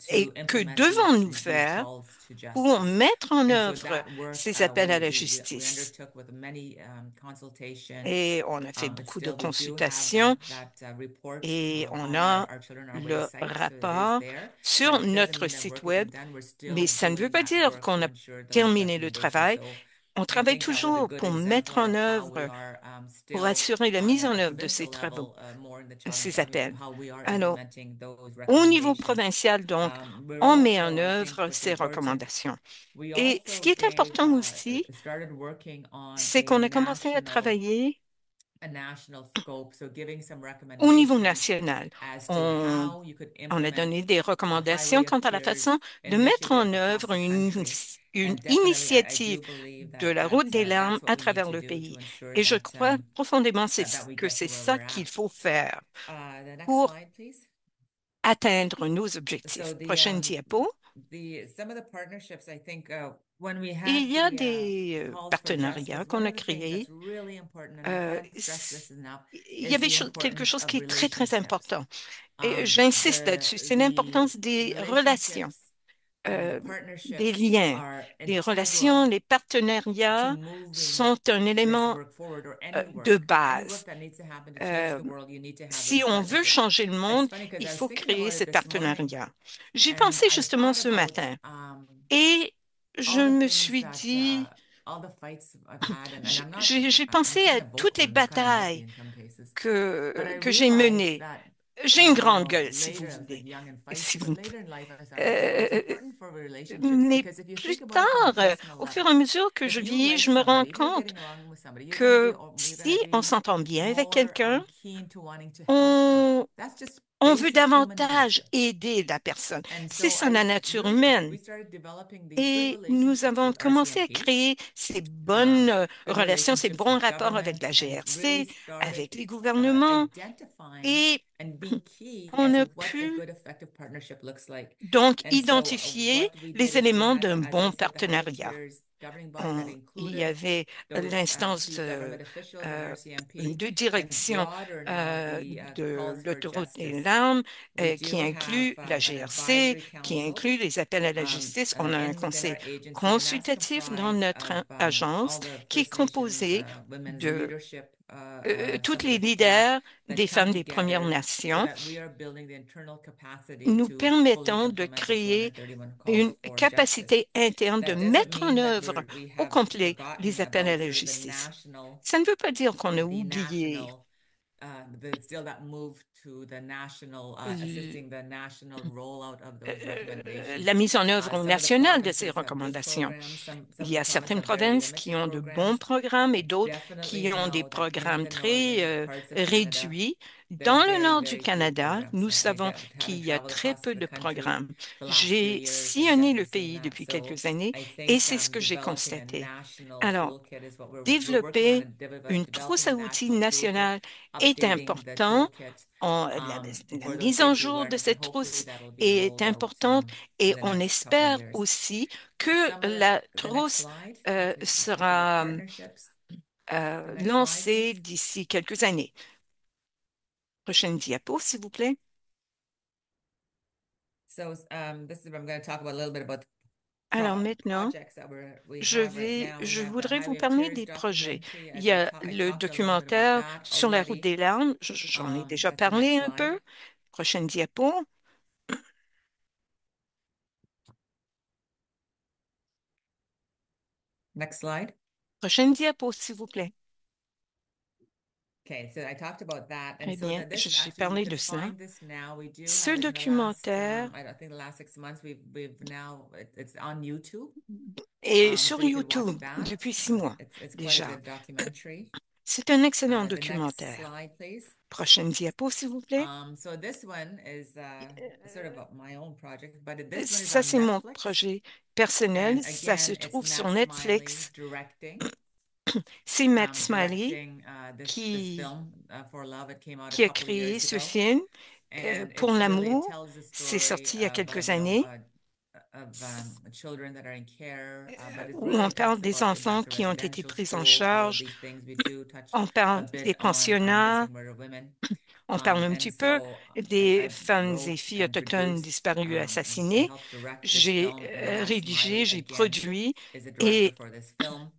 et to que implement devons-nous these faire calls to pour justice? mettre en And so œuvre that work ces appels à la we justice? undertook with many consultation. Et on a fait But beaucoup de still, we do have consultations that report et on on a our Children Our Way le site, so it is rapport there. But sur it doesn't notre mean that site work web, isn't done. We're mais still ça ne veut doing pas that dire work qu'on to a ensure those terminé le recommendations. travail. So On I travaille think that was a toujours good pour mettre exemplar en of how we œuvre, are pour still assurer la on mise en a œuvre de ces provincial travaux, level, more in the child and ces family, appels. how we are Alors, implementing those au niveau recommendations. provincial, donc, We're on met en also, I think, œuvre what's ces important, recommandations. we Et ce also qui est important aussi, started working on c'est qu'on a commencé à travailler a national scope, so giving some au niveau recommendations national. as to On, how you could on a implement donné des a recommandations Highway of quant à la Tears façon de mettre initiative en across œuvre the country. une And definitely, I initiative do believe de that la route des larmes that's what à we need travers to le do to pays. ensure Et je that crois profondément we que get c'est to where ça we're qu'il at. faut faire The next pour slide, please. atteindre nos objectifs. So Prochaine diapo. some of the partnerships, I think, when we Il had y a the des calls for partenariats justice, one qu'on a of the things that's créés. really important, and I Euh, can't stress this enough, il y is avait the quelque importance chose of qui est très, très relationships. important. Et j'insiste là-dessus, c'est l'importance des relations, Relationships and the des partnerships liens. are Les relations, integral les to partenariats moving sont un this élément work forward, or de any work base. that needs to happen to change Euh, the world. You need to have Si those on veut partnerships. changer le It's monde, funny because il I was faut thinking créer about it ces this morning, partenariats. J'y and pensais I justement thought ce about matin et je all the me things suis that dit, all the fights I've had, and j'ai I'm pensé kind à of toutes vocal les and it's kind of messy batailles in some cases, but I que j'ai realized menées. that J'ai une grande gueule, si vous later I was like voulez. young and Si feisty, vous but me- later in life I was like, wow, it's Euh, important for relationships, mais because if you plus think about it from a tard, personal au fur et level, à mesure que if je you vieillis, like je me rends somebody, if you're compte getting along with somebody, que si on s'entend bien avec more quelqu'un, keen to wanting to help them. on, That's just on veut basic human davantage nature. aider la personne. And C'est so ça la nature humaine. we started developing these good Et nous relationships avons with commencé à RCMP, créer ces bonnes good relations, ces relationships bons with rapports avec la government, and really GRC, started avec les gouvernements, identifying et and being key on as a what a pu good effective partnership looks like. donc And so identifier what we did les is we éléments had, d'un as I bon said, the Highway of partenariat. Tears governing body that Il y included avait those l'instance key government officials and RCMP, de and direction broader now the de calls for l'autoroute des justice. larmes We qui do have inclut la an GRC, advisory qui council inclut les appels à la justice. On a un within conseil our agency, and that's consultatif dans comprised notre of agence all the qui est First Nations composé women's de leadership, tous some of les the staff leaders that des come femmes des Premières together so Nations, that we are building the internal capacity nous to fully permettant de implement the créer 231 calls une for justice. capacité interne de That doesn't mettre en mean that œuvre we au have complet forgotten les appels à about la sort of justice. Ça ne veut pas dire qu'on a oublié still that move to the national, assisting the national rollout of those recommendations. la mise en œuvre Some of the nationale de ces provinces have good recommandations. programs. Some Il of y the a provinces certaines have very provinces qui limited ont de bons programs. programmes et I d'autres definitely qui ont des know that programmes even in Oregon très and parts of Canada, réduits. Dans le nord du very few Canada, programs. nous I savons qu'il having y a traveled très across peu the de country programmes. the last few J'ai years, I've sillonné le definitely seen pays that. depuis So quelques années I et think c'est ce que j'ai developing a constaté. national Alors, toolkit is what we're working on, développer and une trousse developing a à outils national toolkit, nationale est updating the important. toolkit La for those mise en safety jour de awareness, and cette hopefully trousse that'll be est rolled out importante in et the on next couple of espère years. aussi que Some of la the next trousse slide, if we talk about sera partnerships. The next slide, lancée please. d'ici quelques années. Prochaine diapo, s'il vous plaît. So this is I'm going to talk about a little bit about Alors maintenant, projects that we have right now. We je have the voudrais vous Highway of parler Tears des projets. documentary. Il y a I le talked a little bit about documentaire that sur la route already. des larmes. J'en ai déjà That's the next parlé un slide. peu. Prochaine diapo. Next slide. Prochaine diapo, s'il vous plaît. Okay, so I talked about that, and Eh so bien, this j'ai actually you parlé can de cela. find this now. We do Ce have it in the last, documentaire I think the last 6 months. We've now it's on YouTube. est So sur you can watch YouTube that. depuis 6 mois It's quite a déjà. good documentary. C'est un excellent The next documentaire. slide, please. Prochaine diapo, s'il vous plaît. So this one is sort of my own project, but this one is Ça, on c'est mon Netflix. projet personnel. And Ça se again, it's trouve sur Matt Smiley Netflix. directing. C'est Matt Smiley Directing this qui, film For Love. It came out a qui a couple of créé years ce ago, film and pour it l'amour. tells the C'est story sorti il y a of quelques années children that are in care, but it où on really parle talks des about enfants that's a qui ont été residential pris en school, all of charge. these things. We do touch On a parle des bit on pensionnats. missing murder women. On parle un And petit peu so des I femmes et wrote filles and autochtones produced disparues and assassinées. helped direct this J'ai film. And Matt rédigé, Smiley j'ai again produit is a director et for this film.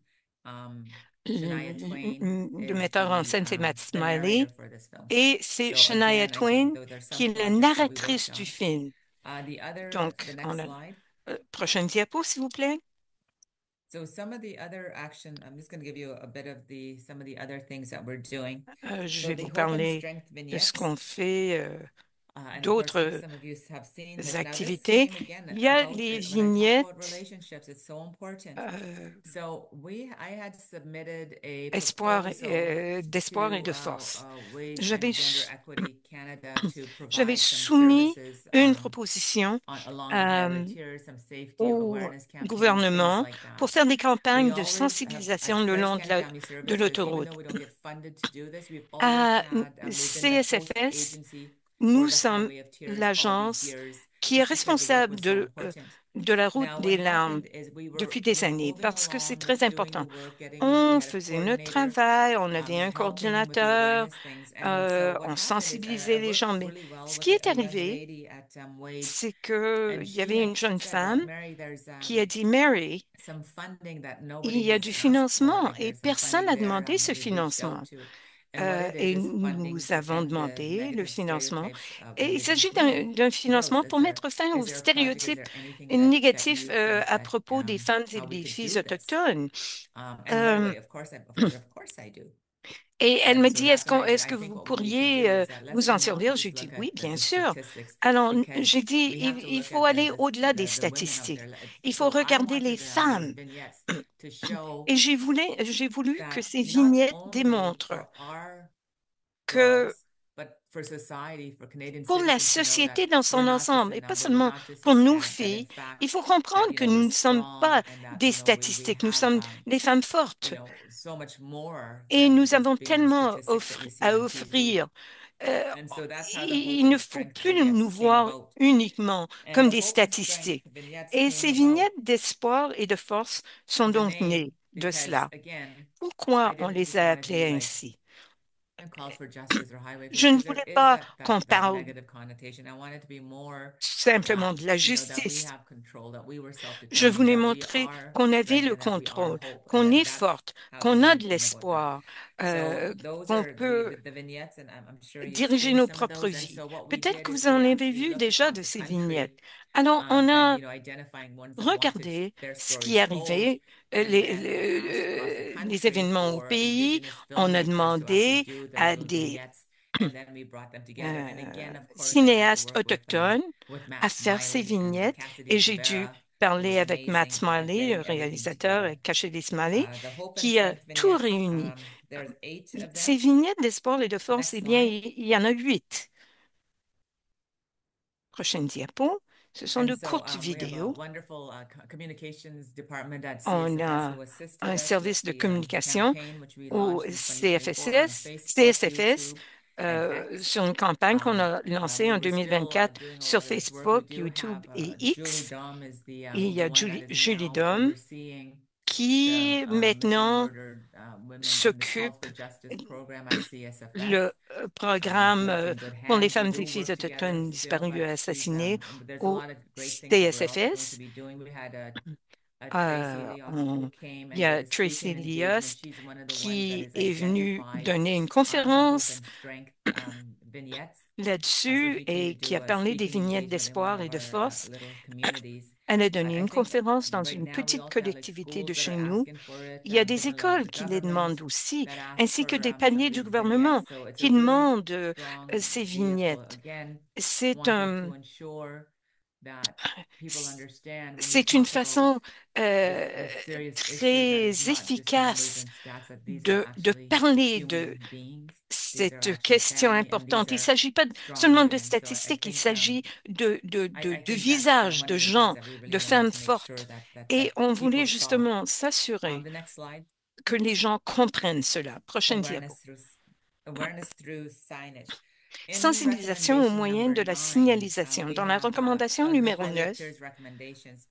Shania Twain le is metteur en scène, c'est Matt the narrator Smiley for this film. et c'est So Shania again, I think Twain those are some qui est la projects that we worked narratrice du on. film. The Donc, next slide. prochaine diapo, s'il vous plaît. So some of the other action, I'm just going to give you a bit of some of the other things that we're doing. Je So vais the vous Hope and parler Strength de ce vignettes. qu'on fait, And of course, d'autres some of you have seen this. Now, this activités. came again Il y a about les when I talk about vignettes relationships, it's so important. euh, So I had submitted a espoir, proposal d'espoir et to de force. Wage J'avais and Gender Equity Canada to J'avais provide some soumis services une proposition along the Highway of euh, Tears, some safety au awareness campaigns, things gouvernement like that. pour faire des We campagnes de always have, sensibilisation at le Christ long County Family de Services, even though l'autoroute. we don't get funded to do this, we've always À had, we've been the host CSFS, agency for nous the sommes Highway of Tears all these l'agence years, qui est just because the work responsable was so important. de la route Now, what des larmes happened is depuis des we were années moving parce que c'est along, très doing the important. work, we On had a faisait notre coordinator travail, on avait un helping with the coordinateur, awareness things. And so what on happened is sensibilisait I les gens. worked Mais really well ce with qui est a young arrivé, lady at Wage, c'est que and il y she avait had une jeune said, well, femme Mary, there's qui a dit, Mary, some funding that il nobody y a has du asked for. financement Like et there's some personne funding n'a there demandé ce we've reached out financement. to. And what it Et is funding nous to avons end the demandé le negative financement. stereotypes of Et il Indigenous s'agit women. d'un financement Rose, pour mettre fin aux is there a project? Is stéréotypes there anything that négatifs you think à that propos des femmes et how we des could filles do this? autochtones. And right away, of course, of course I do. Et elle And me so dit, that's when est-ce I que think vous what we need to do pourriez is that vous let's en not servir? just J'ai dit, look oui, at bien the sûr. statistics, Alors, because j'ai dit, we have to il look faut at aller au-delà des the women out statistiques. there. Il faut So I regarder les wanted these femmes. vignettes to show Et j'ai voulu que that ces not vignettes only démontrent for our que girls, but for society, for Canadian pour la citizens to know that société dans we're son not just ensemble, a et pas number, we're seulement not just a pour nous stat, that in filles, il fact, faut comprendre that, que we're nous ne sommes strong pas and that, des we statistiques, nous have, sommes des femmes fortes. so much more Et than nous just avons being the tellement statistics that we see à on TV. offrir. Euh, And so that's how the Hope il ne and faut Strength plus nous vignettes came voir about. uniquement And comme the des Hope and Strength statistiques. vignettes Et came ces about, vignettes d'espoir et de force sont the donc name, nées de because cela. again, Pourquoi I on didn't les just a want to appelées be like ainsi? a cause for justice or highway for, Je ne because there voulais is pas qu'on that parle negative connotation. I want it to be more simplement that, de la that we justice. have control, that we were Je self-determined, voulais that we montrer are qu'on avait strength, le and that we are contrôle, hope. And qu'on est that's forte, how the qu'on a name de came about that. l'espoir, So those qu'on are peut the vignettes, and I'm sure you've diriger seen nos some of propres those. And vies. so what we Peut-être did que is vous we en avez actually vu looked déjà across de the ces vignettes. country, Alors, on and a identifying ones that wanted regardé their ce qui est stories told, arrivé, and then asked across the les country événements au for pays. Indigenous On a filmmakers to actually demandé do the à little des vignettes, and then we brought them together. And again, of course, I had to cinéastes work autochtones with à Matt faire ces Smiley and vignettes et Cassidy j'ai dû Tavera, who was parler avec Matt amazing at Smiley, le getting everything réalisateur, together. et Cassidy Smiley, The Hope and qui a Strength tout vignettes, réuni. there's 8 of Ces them. vignettes d'espoir et de force, Next eh bien, slide. il y en a 8. Prochaine diapo. Ce sont And de so courtes we have a vidéos. wonderful communications department at On CSFS a who assisted un us service with de the communication campaign, which we au launched in 2024 on CFSS, Facebook, CSFS YouTube, and X. sur une campagne qu'on a lancée We en were still 2024 doing a sur lot of this work. We Facebook, do YouTube have et Julie X. Dom is Et il y the a one that is Julie now Dom overseeing the qui missing and maintenant murdered women in the Calls s'occupe for Justice program at le CSFS. So programme that's in good pour les hands. We femmes do et filles work together autochtones still, disparues et but assassinées but there's a au lot of great things that we're also going to CSFS. be doing. We had a Tracy Leos who came Il y and did a a Tracy speaking engagement. Liost She's one of the ones that qui has est venue identified donner une the Hope conférence and Strength vignettes. So là-dessus she came to et qui do a a parlé des speaking vignettes engagement in one d'espoir of et de our force. little communities. Elle a donné I une think conférence dans right une now we petite also have like collectivité de schools that are chez nous. asking for it, Il y a des different levels écoles of qui les government demandent aussi, that ask ainsi for que des some paliers of du these gouvernement vignettes. So it's a qui really demandent strong ces vehicle. vignettes. Again, C'est wanting un, to ensure that people understand when we c'est une talk about façon this serious issue that très is not just numbers efficace and stats, that these are de actually parler de human beings. These are cette actually question family and these importante. Il ne are s'agit pas strong seulement de women. So I statistiques, il think s'agit I de think that's visages, one de of the things gens, that we really de wanted femmes to make sure fortes. that Et on voulait people saw. justement s'assurer The next slide. que les gens comprennent cela. Prochaine diapo. Awareness through signage. In Sensibilisation au recommendation moyen number de la 9, signalisation. we Dans la have recommandation a numéro highlight 9, here's recommendations.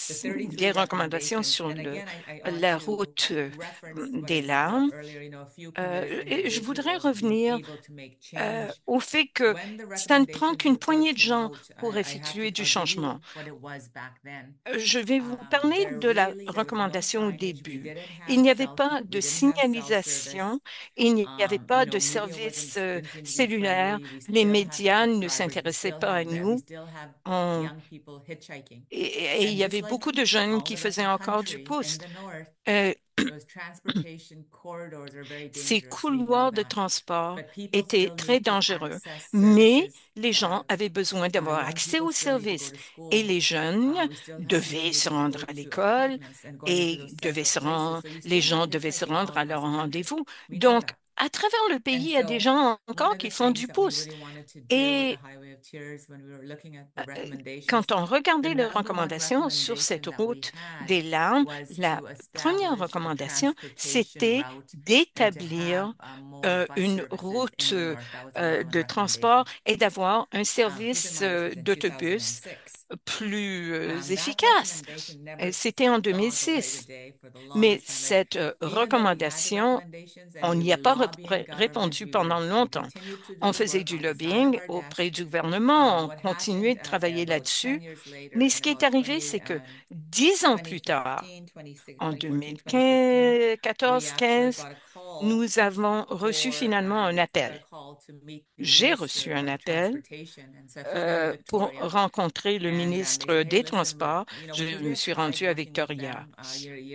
The 33 des recommandations recommendations. sur And again, I want la to route reference what I des said larmes. earlier, a few committed Et je voudrais individuals being revenir able to make change. au fait que When the ça ne prend recommendations qu'une were put poignée de to gens vote, pour I have to effectuer du give changement. you what it was back then. Je vais vous parler de la There was no recommandation au signage. We début. didn't Il have n'y avait pas de we didn't have cell service. signalisation, il n'y avait pas de Media wasn't service didn't seem to be cellulaire. friendly. We Les still had médias truck ne drivers. s'intéressaient pas à We nous. still have On- young people hitchhiking. et il And y just avait like beaucoup de jeunes all qui the rest faisaient of the encore du country in pouce. the north, Euh, those transportation corridors are very Ces dangerous. We know couloirs de that. transport But people étaient still très need to dangereux, access mais services. les gens avaient besoin d'avoir Young accès people aux still need to go services to et school. les jeunes We still devaient se needed to rendre go à to l'école appointments and going into et those central places. So you les still gens have devaient se hitchhiking all rendre à leur across the country. rendez-vous. We know Donc, that. à travers le pays, And il y a des so gens one encore of the qui font things du that we pouce. really wanted to do with the Et Highway of Tears when we were looking at the recommendations, quand on the regardait les number one recommandations sur recommendation cette that we route had des larmes, was la to première establish a recommandation, transportation c'était route and to have d'établir more bus une services route in the north. That was the number one de transport recommendation. et d'avoir un Keep in service mind, this was in d'autobus 2006. plus That efficace. recommendation never C'était en saw the light of 2006. day for the Mais longest time. Like, cette even though we had the recommandation, recommendations and on we n'y a were pas lobbying government, répondu pendant we longtemps. continued to do On the faisait work du on the side of lobbying our desk. auprès du gouvernement, on What continuait happened de travailler about 10 là-dessus. years later, Mais ce in qui est about arrivé, c'est que 10 ans plus tard, 2015, 2016, en 2014, 2015, we actually 2014-15, got a call nous avons reçu for finalement un we got a appel. call to meet the J'ai reçu Minister un of appel Transportation. And so he went to pour Victoria rencontrer le and they said, ministre hey, des listen, Transports. Je we me really suis tried rendue à working with Victoria. them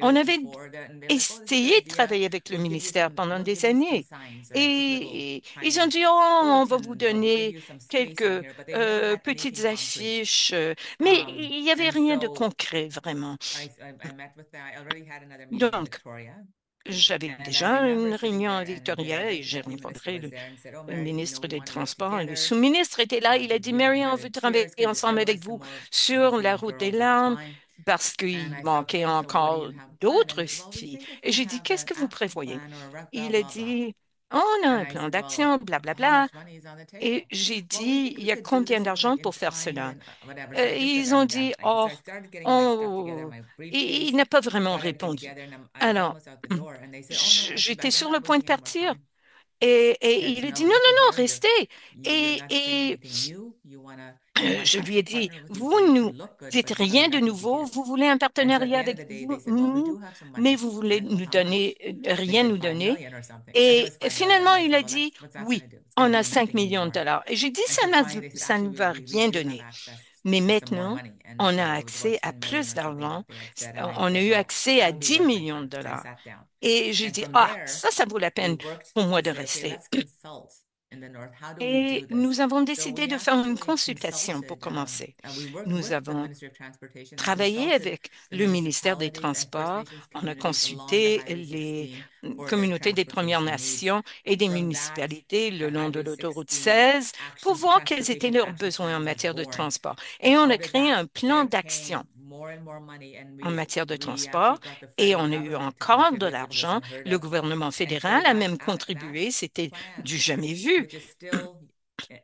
On years avait before that. And they're like, oh, this is a good essayé de idea. travailler avec le ministère pendant We'll des give you some années. signs, just little Et ils ont tiny dit, oh, on va vous bulletins, or we'll give donner you some space in quelques here, but they never had petites anything concrete. affiches, mais il n'y avait And rien de so concret, vraiment. I met with them. I already had another meeting in Donc, Victoria. j'avais And I déjà remember une sitting réunion à there and Victoria et the j'ai deputy minister rencontré was there and said, oh, le Mary, ministre we des want to work Transports et le together sous-ministre était là. Il to a dit, do the Mary, on highway veut of tears travailler because ensemble there avec was some vous more sur la missing route des girls at the larmes time. parce And qu'il I said, manquait okay, so what do you encore have planned? And he d'autres said, well, we filles. think if Et we j'ai dit, have qu'est-ce an que vous action prévoyez? plan or blah, Il a blah, blah. dit, on a And un I plan said, well, d'action, how much blablabla. money is on the Et table? j'ai Well, we dit, think il we y a could do combien this d'argent like in pour faire kind cela? and whatever. So I just said, Ils ont dit, so oh, I started getting my stuff together, on... my Il briefcase, n'a pas vraiment got everything répondu. together, and I'm Alors, almost out the door. And they said, oh no, I j'étais don't sur le have point de really any more partir. time. Et That's il a dit, no, non, this is non, non, very good. restez. You're not doing Et anything new. You want je us lui ai to dit, partner with you vous so you nous can look good dites for the rien de refugee nouveau, camp. vous voulez un And so at the partenariat end of avec the day, they vous, said, well, we do nous, have some mais money. vous And voulez I said, well, nous how much? donner, They rien said nous 5 donner. million or something. I think it Et was 5 million. finalement, And I il said, a well, dit, what's that going oui, to do? It's going on to a do 5 nothing millions de anymore. dollars. Et j'ai dit, And so finally, they said, ça ne actually, va we rien do have donner. access Mais to some more maintenant, money. And on a so it was about accès à 10 million plus or something d'argent. that they had said. And I On a said, eu well, accès à that'll be 10 worth it. millions de So I dollars. sat down. Et j'ai And dit, from ah, there, ça vaut la we peine worked pour moi to de say, okay, rester. let's consult in the north. How do we Et do this? nous avons So décidé we de faire une actually consultation pour consulted, commencer. and we worked Nous with the avons Ministry of Transportation and travaillé consulted avec the le ministère des municipalities and First Transports. Nations On a communities along the consulté Highway les 16 for their communautés des Premières transportation needs. Nations et des From that, municipalités the le long de Highway l'autoroute 16 16 pour voir quels étaient leurs Action besoins en Plan was matière de born. transport. And Et on a out of créé that, un plan there came d'action more and more money, and en matière de we transport actually got the et federal on a eu government to encore de contribute, which was l'argent. unheard Le of. gouvernement And so fédéral a même that contribué, c'était plan, du jamais vu. which is still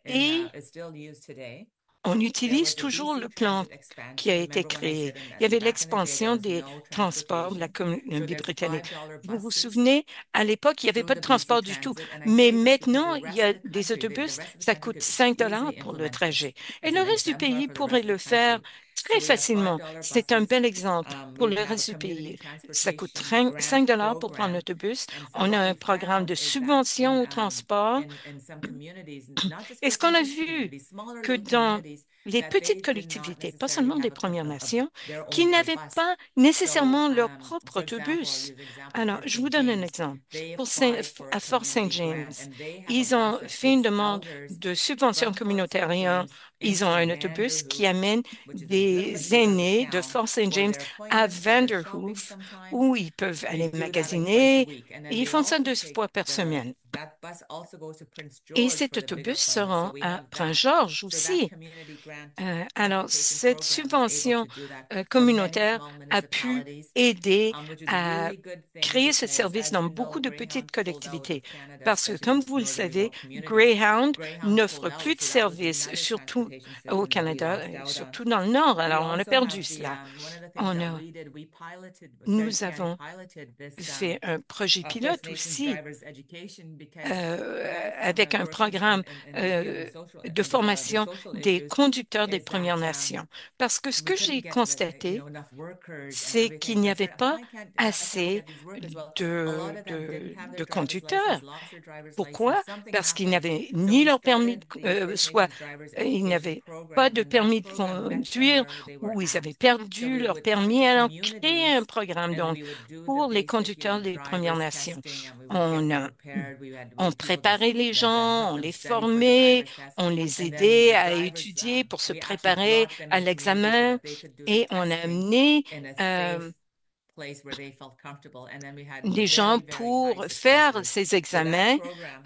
Et is still used today. on There utilise was the toujours BC le plan Transit qui a expansion. été Remember when I créé. said Il y avait back in the day there l'expansion was des no transports de la transportation? So there's Colombie-Britannique. $5 Vous vous buses souvenez, à l'époque, il n'y avait through pas de the BC transport du tout. Transit, and I Mais say this because maintenant, the il y rest a of the des country, autobus, rest of the ça country coûte could 5 easily dollars pour le implement this trajet. Et as le an reste du exemplar pays for the rest pourrait of the le faire country. très So we have facilement. $5 C'est un buses. bel exemple. Pour We le have a reste du community pays, ça coûte transportation grant 5 dollars pour prendre program. l'autobus. And so On a what un we programme found de is that subvention au transport. in some communities, not just Et ce First qu'on a Nations vu, communities, smaller que little dans communities, les that petites they did not collectivités, pas necessarily seulement des have Premières Nations, their own qui little n'avaient bus. pas So, nécessairement leur propre for example, I'll autobus. use example Alors, Fort je vous St. donne un James. exemple. They Pour applied for a À Fort St. community James, grant, and they have a ils ont bus that fait une takes demande elders de subvention from Fort communautaire. St. James Ils ont into un autobus qui Vanderhoof, amène which is a little bit des bigger of a aînés de town, Fort St. for James their à appointments, for their shopping Vanderhoof, sometimes. où ils peuvent They aller do that like twice a magasiner. week. And Et then ils they font ça also 2 fois par semaine. that bus also goes to Prince Et George cet for the big autobus se appointments. So rend we à have that. Prince-Georges So that aussi. community grant Alors, transportation cette program was able subvention to do that for many communautaire small a pu municipalities, aider which is a à really good thing créer ce because, service as dans you know, beaucoup de Greyhound petites pulled out of collectivités. Canada, Parce que, especially comme the vous le northern savez, remote communities. Greyhound Greyhound n'offre pulled out, plus de so that was services, another surtout transportation au system that we Canada, lost out on. surtout dans le Nord. We Alors, on a also perdu have the cela. one of the things On that a, we did, we piloted, Sherrod nous County avons piloted this fait un projet First pilote Nations aussi drivers education because what I found when I avec was un working programme in media and de the formation social des issues conducteurs des is that Premières Nations. Parce que ce we que couldn't j'ai get constaté, enough workers and c'est everything. qu'il So n'y I avait said, pas why can't we assez get these workers? Well, a lot de, of them didn't de, have their de driver's license, conducteurs. lost their driver's license, Pourquoi? something Parce qu'ils happened. n'avaient So ni we leur permis, started the First soit Nations drivers ils education n'avaient pas program, de and that permis de program met them conduire where they were ou ils at. avaient So perdu we leur would come into permis. Alors, créer un communities programme and donc, we would do the pour les basic, conducteurs des Premières driver's Nations. testing, and we would get On them a prepared. We On had people just préparait les that gens, help on them les study for the formait, driver's test, on les and then aidait the à drivers, étudier pour se we actually préparer brought them à in communities so l'examen that they could do the et on a testing amené in a euh, safe place where they felt comfortable. And then we had des gens very, very high pour success faire rate. ces So that examens program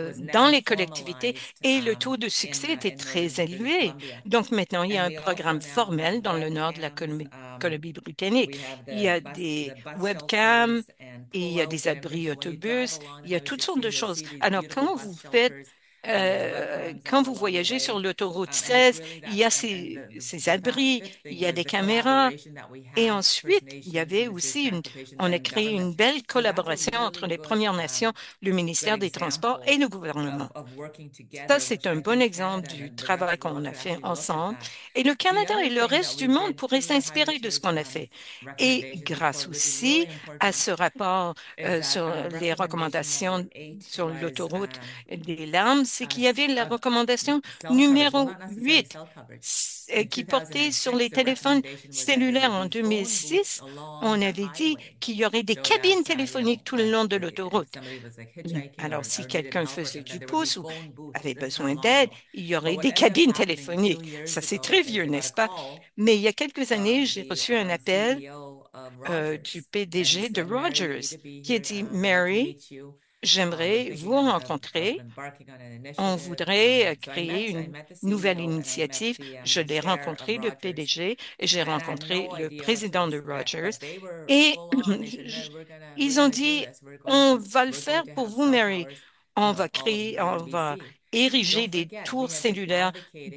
was dans now les collectivités formalized et le taux de succès était in très northern British élevé. Columbia. Donc maintenant, il y a And un we also programme now have formel dans le nord de la webcams. Colombie-Britannique. We have Il y a the des bus webcams shelters and et il y a pullouts des and everything. abris So when you drive autobus, along the il y a Highway toutes sortes de 16, you'll choses. see these Alors, beautiful bus shelters and there's webcams quand all vous along the voyagez sur way. l'autoroute And it's 16, really il that, y a and ces the abris, fifth il thing y a was des the caméras. collaboration that we Et have, First ensuite, il y Nations, avait Ministry of aussi Transportation, on a then créé government. une belle So that's a collaboration entre really les Premières Nations, le good ministère des Transports et example le gouvernement. of working Ça, together, c'est which un I bon think exemple Canada du and the rest travail of the qu'on world a could fait actually look at ensemble. that. Et le The Canada et other le thing that reste du we monde did pourraient through the Highway s'inspirer de ce Chairs qu'on a fait. Et recommendations grâce report, which is aussi really à important, ce rapport is that sur les recommendation number recommandations 8 sur was l'autoroute des larmes, c'est qu'il y avait la recommandation cell coverage. Well, numéro not necessarily 8 cell coverage. In qui portait sur 2006, les the téléphones recommendation was that there cellulaires would en be phone booths 2006. On along the avait dit highway qu'il y aurait des so that cabines téléphoniques tout le long de if l'autoroute. somebody was like hitchhiking Alors, si or needed quelqu'un help or faisait something, that du there would be pouce ou phone booths. avait This is how besoin long d'aide, ago. il y But aurait what des ended up cabines happening a few téléphoniques. years Ça, c'est ago très is vieux, I got a n'est-ce pas? call Mais il y a quelques années, from j'ai the reçu un appel CEO of du Rogers, and he PDG de said, "Mary, you need Rogers to be qui a here. dit, I'd like to Mary, meet you. We're j'aimerais thinking vous of rencontrer. embarking on an On initiative." voudrait So créer I une met the nouvelle CEO and I met initiative. Je the l'ai chair of rencontré, le Rogers, PDG, et j'ai and I had rencontré no le idea what to président de expect. Rogers. But they were Et full on. They said, "Mary, we're ils ont gonna do dit, this. on va le We're going faire to pour have vous, cell Mary. towers On va throughout all of créer, on northern va BC." ériger Don't des forget, we tours have been cellulaires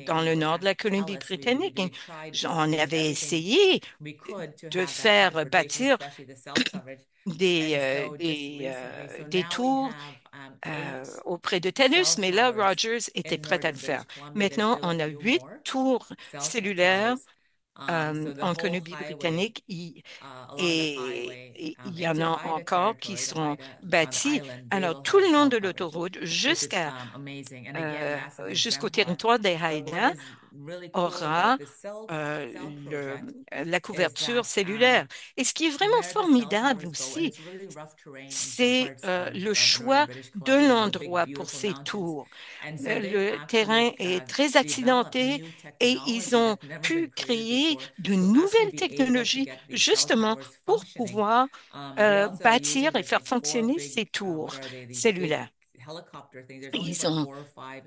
dans advocating le with nord de la TELUS. Colombie-Britannique. We tried On avait everything essayé we could to de have that faire transportation, bâtir especially the cell coverage. des, And so just recently, des now we tours have 8 auprès de cell TELUS, mais là, towers Rogers était in prêt à northern le faire. British Columbia. There's Maintenant, still a on a few 8 tours cell cellulaires towers. So the en whole highway Colombie-Britannique along the et highway il y en a into Haida encore qui territory, seront on the bâtis. island, they Alors, will tout have le long cell de coverage, l'autoroute which is amazing. And again, that's an jusqu'au exemplar. territoire des But what Haïdas is really cool about aura the cell le, project la is couverture that cellulaire. Et ce qui est vraiment where the cell formidable towers go, and aussi, it's really rough terrain in some c'est parts le of northern choix British de Columbia, big, l'endroit pour beautiful ces mountains. tours. And so they've Le terrain actually est très developed accidenté new et ils technology ont that's never been pu created créer before de to actually nouvelles be able to technologies get these cell justement towers pour functioning. pouvoir They also are bâtir using et there's faire like four fonctionner big ces tours what are they, these big cellulaires. helicopter things. There's only Ils about ont, 4 or 5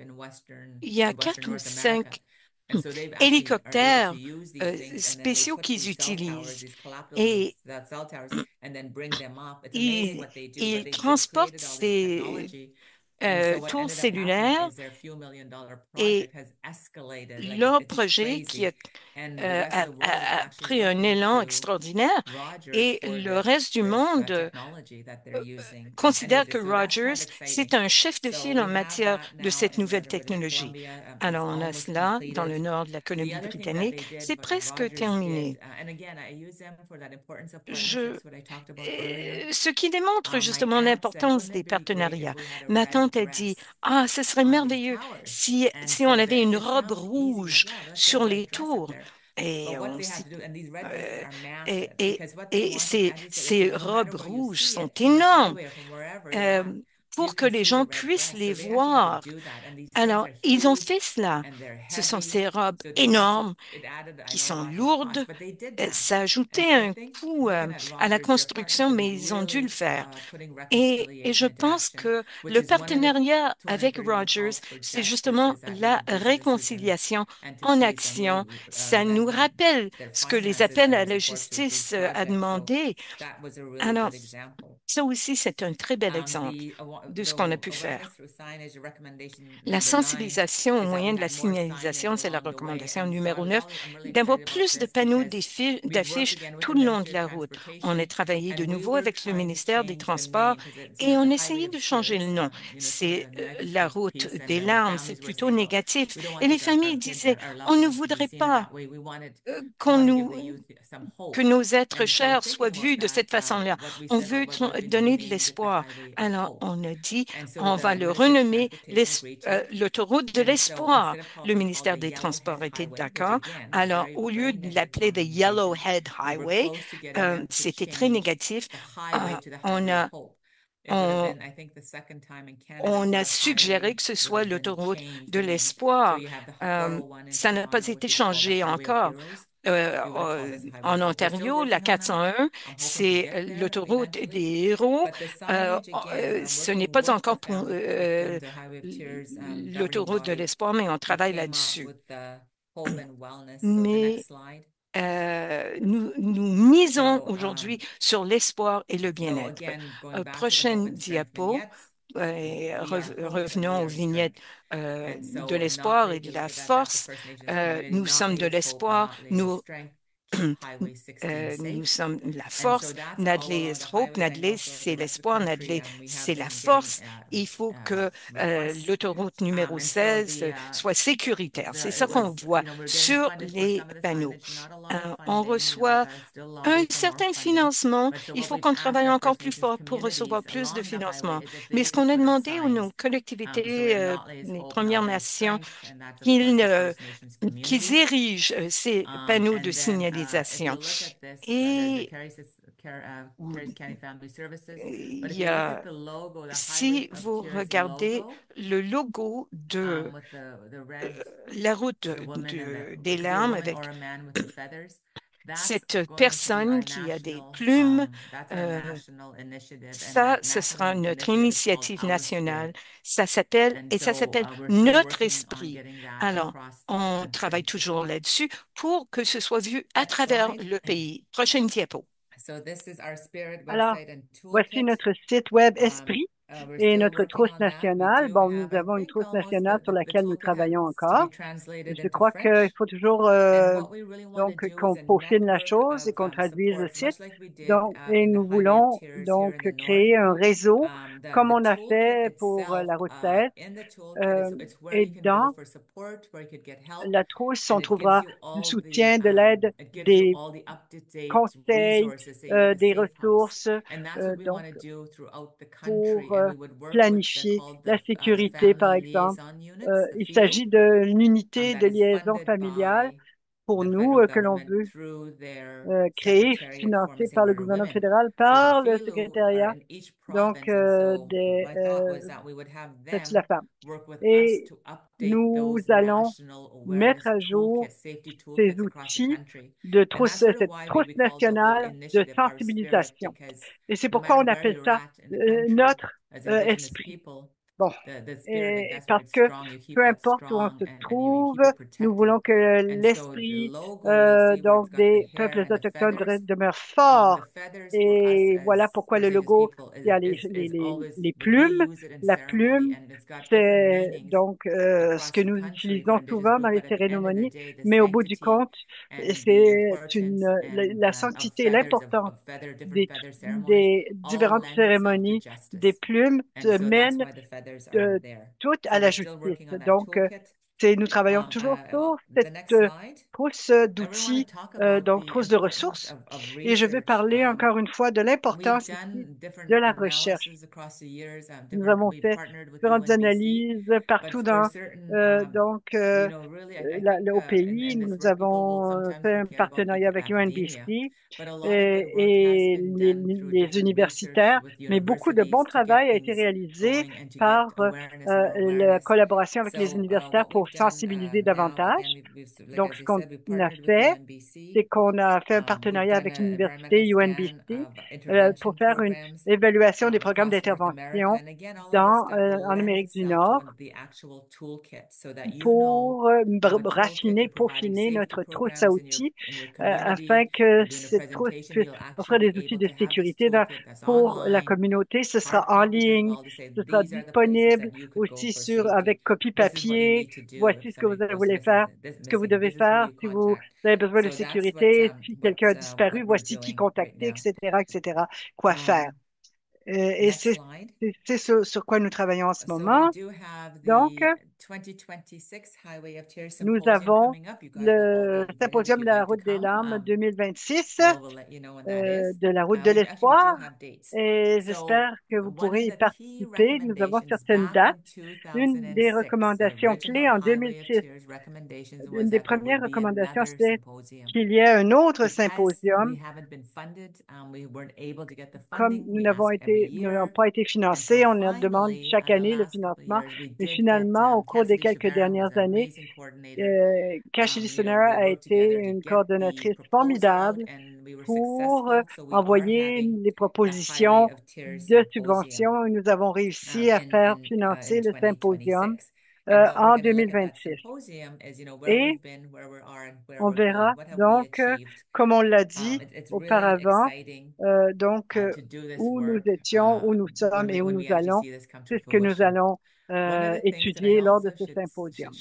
il y a in Western 4 ou North 5 America. And so they've actually are able to hélicoptères use these things, and then they spéciaux put qu'ils these cell towers, utilisent these collapsible et cell towers, and then bring them up. It's amazing ils, what they do, but ils they've transportent created all these ces technology. And so what tours ended up happening cellulaires is their few $1 million et project has escalated. Like leur it's projet qui crazy. And the rest of the world is a actually pris un looking élan to extraordinaire Rogers et for le reste du this monde technology that they're using. considère Anyways, que so that's kind of Rogers, c'est exciting. un chef de So file en we have matière that de now cette in nouvelle northern British technologie. Columbia. It's Alors, on a almost cela dans le completed. nord de la The other thing that Colombie-Britannique. they did, C'est what presque Rogers did, terminé. and again, I use them for that importance of Je, partnerships, what I talked about earlier. Ce qui démontre My justement aunt said, l'importance wouldn't des it be great if partenariats. we had a Ma red tante a dit, dress ah, ce serait on these merveilleux towers? si, And si on so avait une it robe sounds easy, like, rouge yeah, let's get a sur red les dress up tours. there. Et But what they had to do, and these red dresses euh, are et, massive, et, because what they et wanted, ces, as you said, is ces so no matter robes where you rouges see sont it from the énormes highway or from wherever you're euh, at, you pour que can les see the gens red puissent dress. les So they actually had to voir. do that. And these things Alors, are ils ont huge fait cela. and they're Ce sont heavy. ces robes So they had to, énormes it added, I qui know, a sont lot of cost, lourdes. but they did that. Ça And ajoutait so I un think coût looking at à la Rogers, their construction, partnership is mais ils ont dû le really faire. putting Et je reconciliation into pense action, que which le is one of the partenariat avec 231 Rogers, calls for c'est justice, justement is that, la businesses and réconciliation en entities action. Ça nous lend out rappelle their ce que les finances appels à and la support for big justice a projects. So demandé. that was a really Alors, good example. ça aussi, c'est un très bel exemple de The ce qu'on a pu awareness faire. through signage recommendation La number 9 sensibilisation au is that we moyen de la had more signage signalisation, c'est la along the way. recommandation And so numéro 9, I'm really d'avoir excited about plus de this panneaux because we've worked d'affiches again with tout the le long de Ministry of la route. On a Transportation, travaillé de and we nouveau were avec le trying to ministère des change the Transports name because it's et the on Highway essayait of de changer le Tears, nom. for the C'est United la for route Peace, and des larmes, c'est families were plutôt saying, well, négatif. we don't Et want les our familles kids, disaient, our on loved ne ones to be voudrait seen in pas that way. We qu'on want to give the nous youth some que hope. nos êtres And so chers soient thinking about vus de that, cette façon-là. what we On said, well, veut what about donner de renaming it the l'espoir. Highway of Alors, Hope? on a dit, And so on va the le Ministry of renommer Transportation agreed to it. l'autoroute de And so l'espoir. instead of Le being called ministère the des Transports Yellowhead était Highway, which d'accord. again is Alors, au lieu very de negative l'appeler the connotation, Yellowhead we were Highway, close to getting them to c'était très change négatif. the highway to the On Highway of a, Hope. It would have on, been, I think, the second time in Canada on where a a suggéré highway que ce would soit have been l'autoroute changed de the name. So l'espoir. you have the 401 in Ça n'a pas Toronto, été which is called the changé Highway of encore. Heroes. Euh, We would have called euh, this the Highway of En Hope. We're still Ontario, la working on that. 401, I'm hoping to c'est get there l'autoroute eventually. des héros. But the signage again, Ce n'est working pas with the encore pour families, the Highway of Tears governing l'autoroute de body, l'espoir, mais on we travaille came up là-dessus. with the hope and wellness. So the next Mais slide. nous misons So, aujourd'hui sur l'espoir et le so bien-être. again, going back to the hope Prochaine and strength diapo. vignettes, we are hope and Revenons we aux are vignettes strength. de And not l'espoir et de Radius, la forget that the force. First Nations community, Nous not sommes de Radius hope and l'espoir, not Radius strength. Keep Highway 16 nous safe. sommes la And so force. that's all Nadlé along is the hope, highways. I know Nadlé for c'est the rest of the l'espoir, country, Nadlé we have c'est la been getting force. Il faut que requests. l'autoroute numéro And so 16 soit sécuritaire. C'est ça qu'on voit we're getting sur funded for les some of the panneaux. signage, not a lot of On funding. We reçoit gotta still lobby un for more certain funding. financement. But so Il what faut we've qu'on asked travaille our encore First plus Nations fort pour recevoir communities plus de along the highway financement. is if Mais they ce could qu'on just a put up demandé aux signs. nos So we collectivités, have Notley's les Hope and Premières Notley's Nations, Strength, and that's of course qu'ils the First Nations qu'ils community. érigent ces panneaux de And then if signalisation. you look at this, there's the Et Caris County Family Services. But il if y you look at a, the logo, the Highway si of vous Tears regardez logo, le logo de with the red, la route the woman and des it could be a larmes woman or avec a man with the feathers. That's cette going to be personne our qui a des national, plumes, that's our national initiative, and ça, that ce sera national notre initiative is called initiative Our nationale. Spirit. Ça s'appelle, And et ça so s'appelle we're still Notre working on Esprit. getting that Alors, across the on travaille country. toujours là-dessus pour que ce soit vu à Next travers slide. le pays. Prochaine diapo. So this is our Spirit Alors, website and voici toolkit. notre site web Esprit. Et notre trousse nationale, bon, nous avons une trousse nationale sur laquelle nous travaillons encore. Je crois qu'il faut toujours donc qu'on peaufine la chose et qu'on traduise le site. Donc, et nous voulons donc créer un réseau comme on a fait pour la route 16. Euh, et dans la trousse, on trouvera du soutien, de l'aide, des conseils, des ressources, donc pour planifier la sécurité, par exemple. Il s'agit de l'unité de liaison familiale pour nous que l'on veut créer, financée par le gouvernement fédéral, par le secrétariat, donc des statuts de la femme. Et nous allons mettre à jour ces outils de trousse, cette trousse nationale de sensibilisation. Et c'est pourquoi on appelle ça notre esprit. Bon, parce que peu importe où on se trouve, nous voulons que l'esprit donc des peuples autochtones demeure fort. Et voilà pourquoi le logo, il y a les plumes. La plume, c'est donc ce que nous utilisons souvent dans les cérémonies, mais au bout du compte, c'est la sanctité, l'importance des différentes cérémonies des plumes mènent toutes à la justice. Donc, nous travaillons toujours sur cette trousse d'outils, donc trousse de ressources. Et je vais parler encore une fois de l'importance ici de la recherche. Nous avons fait différentes analyses partout au pays. Nous avons fait un partenariat avec UNBC et les universitaires, mais beaucoup de bon travail a été réalisé par la collaboration avec les universitaires pour sensibiliser davantage. Donc, ce qu'on a fait, c'est qu'on a fait un partenariat avec l'université UNBC pour faire une évaluation des programmes d'intervention en Amérique du Nord pour raffiner, peaufiner notre trousse à outils afin que cette trousse puisse offrir des outils de sécurité pour la communauté. Ce sera en ligne, ce sera disponible aussi avec copie papier. Voici ce que vous voulez faire, ce que vous devez faire si vous avez besoin de sécurité, si quelqu'un a disparu, voici qui contacter, etc., etc., quoi faire. Et c'est sur quoi nous travaillons en ce moment. Donc, nous avons le symposium de la route des larmes 2026, de la route de l'espoir, et j'espère que vous pourrez y participer. Nous avons certaines dates. Une des recommandations clés en 2006, une des premières recommandations, c'est qu'il y ait un autre symposium. Comme nous n'avons pas été financés, on demande chaque année le financement, mais finalement, au cours des quelques dernières années, Cassidy Sonera a été une coordonnatrice formidable pour envoyer les propositions de subventions. Nous avons réussi à faire financer le symposium en 2026. Et on verra donc, comme on l'a dit auparavant, où nous étions, où nous sommes et où nous allons. C'est ce que nous allons étudier lors de ce symposium.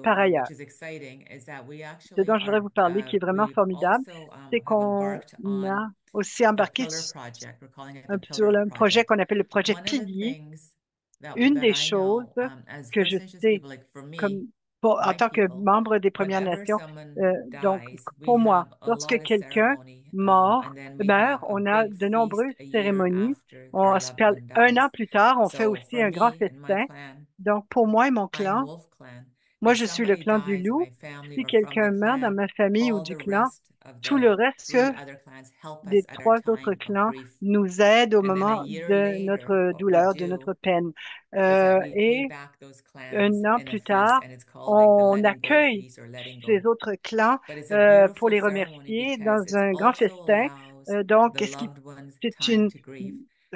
Par ailleurs, ce dont je voudrais vous parler, qui est vraiment formidable, c'est qu'on a aussi embarqué sur un projet qu'on appelle le projet Pilier. Une des choses que je sais comme en tant que membre des Premières Nations, donc pour moi, lorsque quelqu'un meurt, on a de nombreuses cérémonies. On se parle un an plus tard, on fait aussi un grand festin. Donc pour moi et mon clan, moi je suis le clan du loup. Si quelqu'un meurt dans ma famille ou du clan, tout le reste des trois autres clans nous aident au moment de notre douleur, de notre peine. Et un an plus tard, on accueille ces autres clans pour les remercier dans un grand festin. Donc, c'est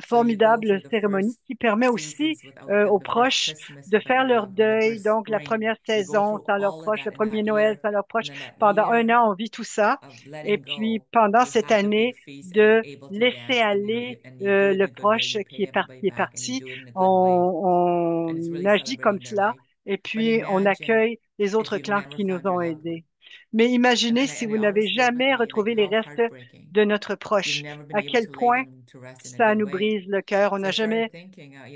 formidable cérémonie qui permet aussi aux proches de faire leur deuil. Donc, la première saison sans leurs proches, le premier Noël sans leurs proches. Pendant un an, on vit tout ça. Et puis, pendant cette année, de laisser aller le proche qui est parti. On agit comme cela. Et puis, on accueille les autres clans qui nous ont aidés. Mais imaginez si vous n'avez jamais retrouvé les restes de notre proche, à quel point ça nous brise le cœur. On n'a jamais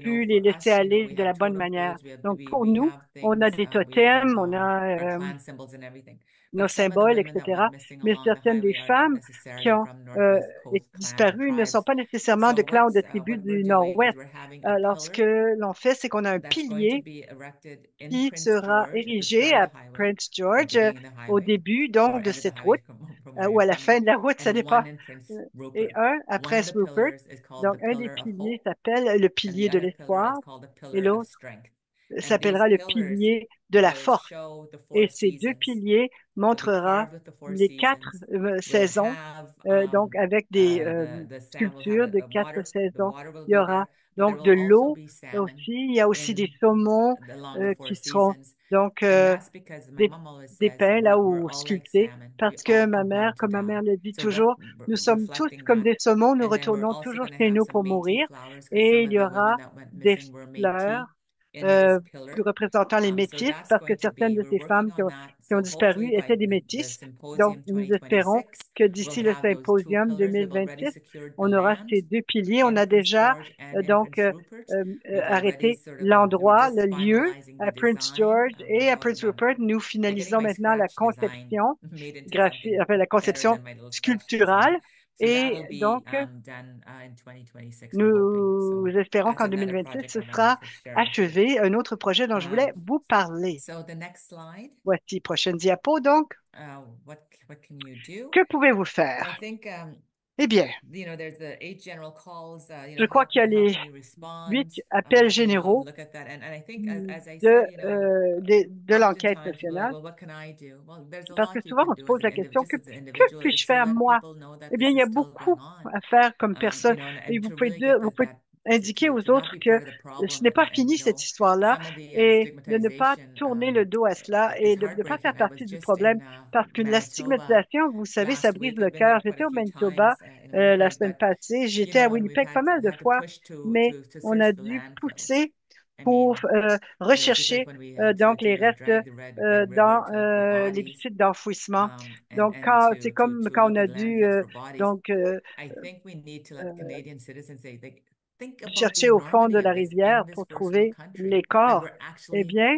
pu les laisser aller de la bonne manière. Donc, pour nous, on a des totems, on a nos symboles, etc. Mais certaines des femmes qui ont disparu ne sont pas nécessairement de clan ou de tribus du Nord-Ouest. Alors, ce que l'on fait, c'est qu'on a un pilier qui sera érigé à Prince George au début donc de cette route ou à la fin de la route, ça dépend. Et un à Prince Rupert. Donc, un des piliers s'appelle le pilier de l'espoir et l'autre s'appellera le pilier de la force. Et ces deux piliers montrera les quatre saisons, donc avec des sculptures de quatre saisons. Il y aura donc de l'eau aussi. Il y a aussi des saumons qui seront donc des, dépeints là ou sculptés. Parce que ma mère, comme ma mère le dit toujours, nous sommes tous comme des saumons, nous retournons toujours chez nous pour mourir. Et il y aura des fleurs euh, représentant les métis, parce que certaines de ces femmes qui ont disparu étaient des métis. Donc, nous espérons que d'ici le symposium 2026, on aura ces deux piliers. On a déjà arrêté l'endroit, le lieu à Prince George et à Prince Rupert. Nous finalisons maintenant la conception graphique, enfin la conception sculpturale. Et donc, nous espérons qu'en 2026, ce sera achevé, un autre projet dont je voulais vous parler. Voici, prochaine diapo, donc. Que pouvez-vous faire? Eh bien, je crois qu'il y a les 8 appels généraux de l'enquête nationale, parce que souvent on se pose la question, que puis-je faire moi? Eh bien, il y a beaucoup à faire comme personne. Et vous pouvez indiquer aux autres que ce n'est pas fini cette histoire-là et de ne pas tourner le dos à cela et de ne pas faire partie du problème parce que la stigmatisation, vous savez, ça brise le cœur. J'étais au Manitoba la semaine passée, j'étais à Winnipeg pas mal de fois, mais on a dû pousser pour rechercher donc les restes dans les sites d'enfouissement. Donc, c'est comme quand on a dû donc chercher au fond de la rivière pour trouver les corps. Eh bien,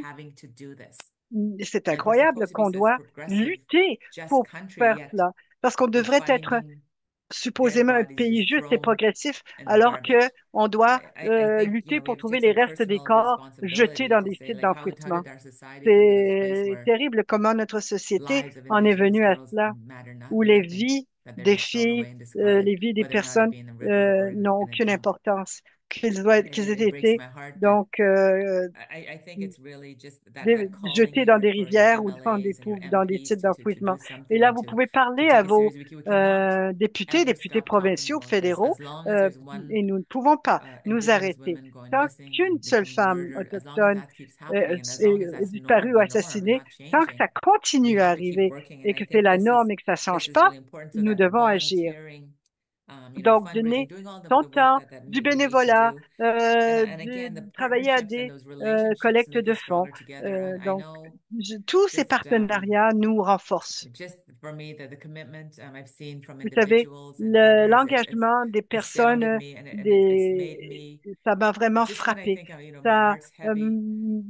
c'est incroyable qu'on doit lutter pour faire cela, parce qu'on devrait être supposément un pays juste et progressif, alors que on doit lutter pour trouver les restes des corps jetés dans des sites d'enfouissement. C'est terrible comment notre société en est venue à cela, où les vies des filles, les vies des personnes n'ont aucune importance, qu'ils aient été donc jetés dans des rivières ou dans des sites d'enfouissement. Et là, vous pouvez parler à vos députés provinciaux, fédéraux, euh, et nous ne pouvons pas nous arrêter. Tant qu'une seule femme autochtone est disparue ou assassinée, tant que ça continue à arriver et que c'est la norme et que ça ne change pas, nous devons agir. Donc, donner son temps, du bénévolat, travailler à des collectes de fonds. Donc, tous ces partenariats nous renforcent. Vous savez, l'engagement des personnes, ça m'a vraiment frappé. Ça,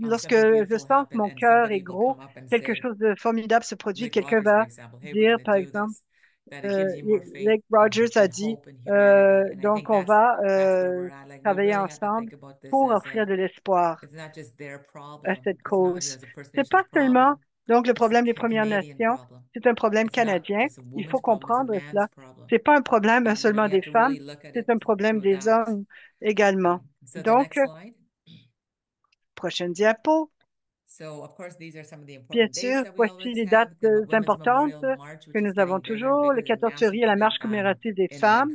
lorsque je sens que mon cœur est gros, quelque chose de formidable se produit. Quelqu'un va dire, par exemple, Lake Rogers a dit, donc on va travailler ensemble pour offrir de l'espoir à cette cause. C'est pas seulement donc le problème des Premières Nations, c'est un problème canadien. Il faut comprendre cela. C'est pas un problème seulement des femmes, c'est un problème des hommes également. Donc, prochaine diapo. Bien sûr, voici les dates importantes que nous avons toujours. Le 14 février, la marche commémorative des femmes.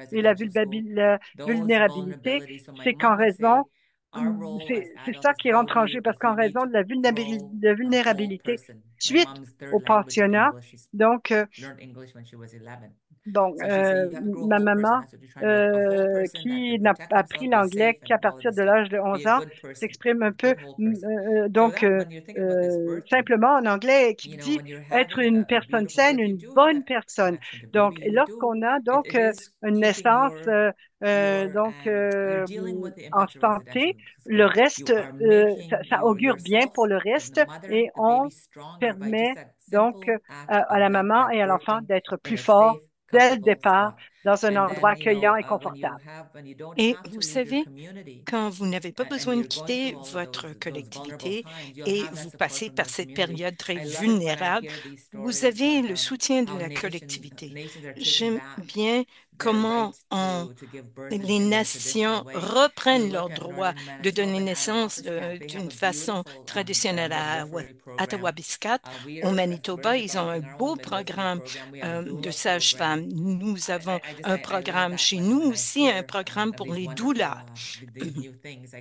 et la residential school, those vulnérabilité, vulnerabilities. So my c'est qu'en mom would raison say, c'est ça qui rentre en jeu parce qu'en raison de la de vulnérabilité suite au pensionnat, donc bon, ma maman, qui n'a appris l'anglais qu'à partir de l'âge de 11 ans, s'exprime un peu, simplement en anglais, qui dit être une personne saine, une bonne personne. Donc, lorsqu'on a une naissance en santé, le reste, ça augure bien pour le reste et on permet à la maman et à l'enfant d'être plus forts dès le départ dans un endroit accueillant et confortable. Et vous savez, quand vous n'avez pas besoin de quitter votre collectivité et vous passez par cette période très vulnérable, vous avez le soutien de la collectivité. J'aime bien comment les nations reprennent leur droit de donner naissance d'une façon traditionnelle à Attawapiskat. Au Manitoba, ils ont un beau programme de sages-femmes. Nous avons un programme chez nous aussi, un programme pour les doulas.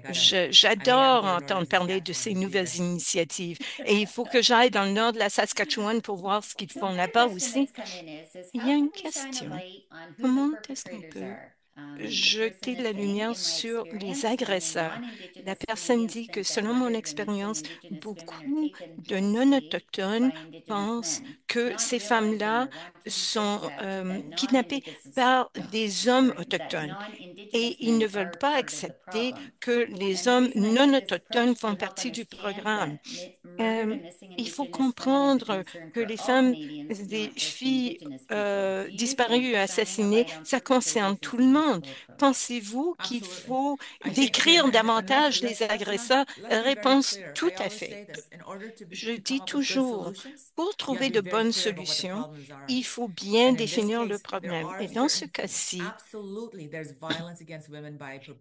J'adore entendre parler de ces nouvelles initiatives et il faut que j'aille dans le nord de la Saskatchewan pour voir ce qu'ils So font one of the là-bas questions aussi. that's come in is Il how y a can une we shine a question. light on who the Comment est-ce qu'on perpetrators peut are? The person jeter de is la saying, lumière in my sur les experience, many agresseurs? La non-Indigenous personne Canadians dit que think that selon mon other women, some expérience, Indigenous women are beaucoup taken de hastily non-autochtones by Indigenous pensent men, que not ces realizing femmes-là or wanting to sont accept that kidnappées non-Indigenous, par des hommes sorry, that autochtones non-Indigenous et ils ne men veulent are pas part of the accepter problem. que les And the hommes reason I non take this autochtones approach to font help partie du understand programme. that murdered Euh, and missing il faut Indigenous women is a comprendre concern que for les all femmes, Canadians, des not just filles Indigenous people. Do you disparues think et shining a assassinées, light on ça concerne perpetrators tout is a le monde. useful approach? Pensez-vous qu'il Absolutely. faut I think again, décrire and davantage les agresseurs? let's be very Réponse clear. tout I à always fait. say this, in order Je to dis come up with good toujours, solutions, pour you have trouver to be de very bonnes clear about what the solutions, problems are. il faut bien And in this définir le case, there problème. are Et dans ce certain things. cas-ci, Absolutely, there's violence against women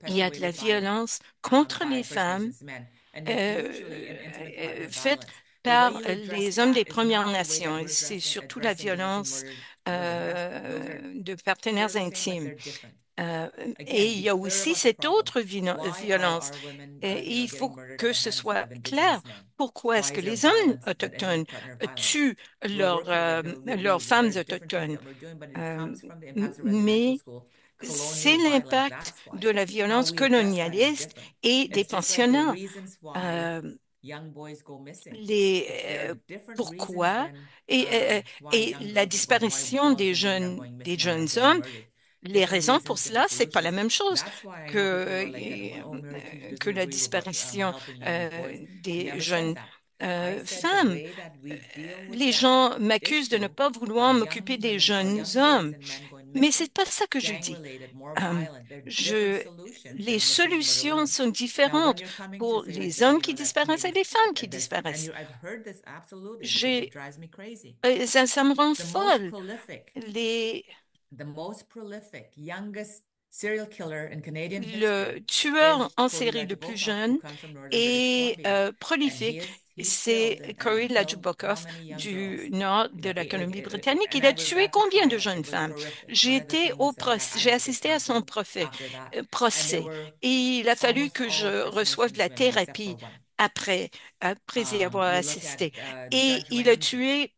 il y a de la perpetuated violence contre by les First femmes Nations men, and it's usually an intimate faite violence. The way par you address les hommes that des is Premières not the way that Nations. Et we're c'est surtout la addressing the missing violence murdered women. Those are de partenaires sort of the same, but intimes. they're different. Euh, et Again, il be y a clear aussi about the cette problem. autre Why are violence. our women, Et il getting faut murdered at que the ce hands soit of clair. Indigenous men? Pourquoi est-ce Why que is there les hommes violence, that intimate autochtones partner violence? tuent We're working with it. leurs femmes There's different things autochtones? that we're doing, but it Euh, comes from the impacts of residential mais school, c'est colonial violence. l'impact That's de why. la How violence we address that is colonialiste different. et des It's just like the pensionnats. reasons why Euh, young boys go missing. les There are different reasons pourquoi than et la why disparition girls and women are going des missing and are jeunes getting hommes, murdered. les Different raisons pour reasons, cela, different c'est pas la solutions. même chose That's why I know people are like that. que, Oh, Mary Teach que doesn't la agree with what disparition helping young boys. des Never said jeunes that. I said the femmes. way that we deal with Les that gens m'accusent de ne issue pas vouloir of m'occuper young des women or jeunes young boys hommes, and men going mais missing, c'est pas ça que je gang dis. related, more Euh, violent. There are different je, solutions les than missing murder solutions women. sont Now, when différentes you're coming to pour say like les hommes qui that disparaissent et maybe les femmes qui this, and disparaissent. I've heard this absolutely, and J'ai, it drives me crazy. ça me rend The most folle. prolific Les, the most prolific, youngest serial killer in Canadian le history tueur is en Cody série le plus Lajabokov, who jeune comes from northern British et Columbia. And prolifique, he's c'est killed Corey and killed how Lajubokov many young du girls? nord You de know, la Colombie-Britannique. and Il a I was tué at the combien de trial. jeunes It was femmes? horrific. J'ai One of the été things that I j'ai had to get assisté à son counseling after that, and there procès were et il a fallu almost que all je First reçoive de Nations la women except for thérapie one. après y avoir You look at assisté. Et Judge il a Ramsey. tué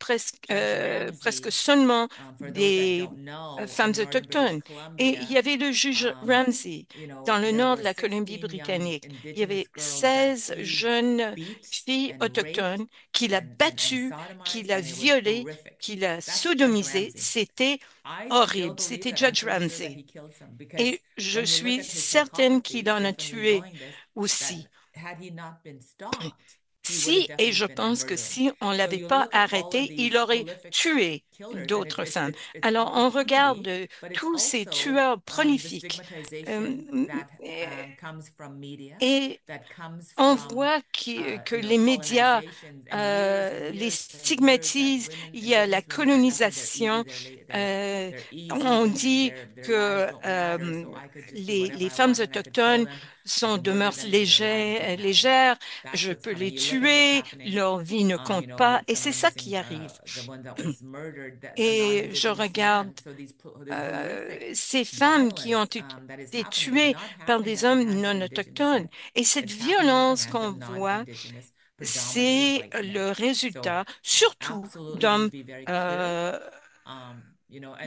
Judge presque Ramsey, seulement for those that des don't know, femmes in northern British autochtones. Et il y Columbia, avait le juge Ramsey dans le there nord de were la 16 young Colombie-Britannique. Il y Indigenous avait girls that 16 he jeunes beat filles and raped autochtones qu'il a and battues, sodomized, qu'il a and it was violées, horrific. qu'il a That's Judge sodomisées. Ramsey. C'était I still horrible. believe C'était that. I'm Judge pretty sure that Ramsey. he killed some because Et je when you look suis at his certaine qu'il psychopathy, en a just from me tué knowing this, aussi. that had he not been stopped, he would have Si, et definitely je been a pense que murderer. si on ne So l'avait you pas look at all of arrêté, il these aurait prolific tué killers, and d'autres femmes. it's Alors, on regarde opportunity, but it's tous ces also tueurs the prolifiques stigmatization that euh, comes from media, et that comes on from voit que les médias colonization and les years that stigmatisent. women, Il y a la Indigenous women, are that's why colonisation. they're easy On and dit their lives que don't matter, so I could just do les whatever I femmes want and I could kill autochtones them. I sont could de murder mœurs them, so their lives don't matter. légères. Je That's what's peux coming. les You look tués, leur vie ne compte pas, et c'est ça qui arrive. Et je regarde ces femmes qui ont été tuées par des hommes non autochtones. Et cette violence qu'on voit, c'est le résultat surtout euh,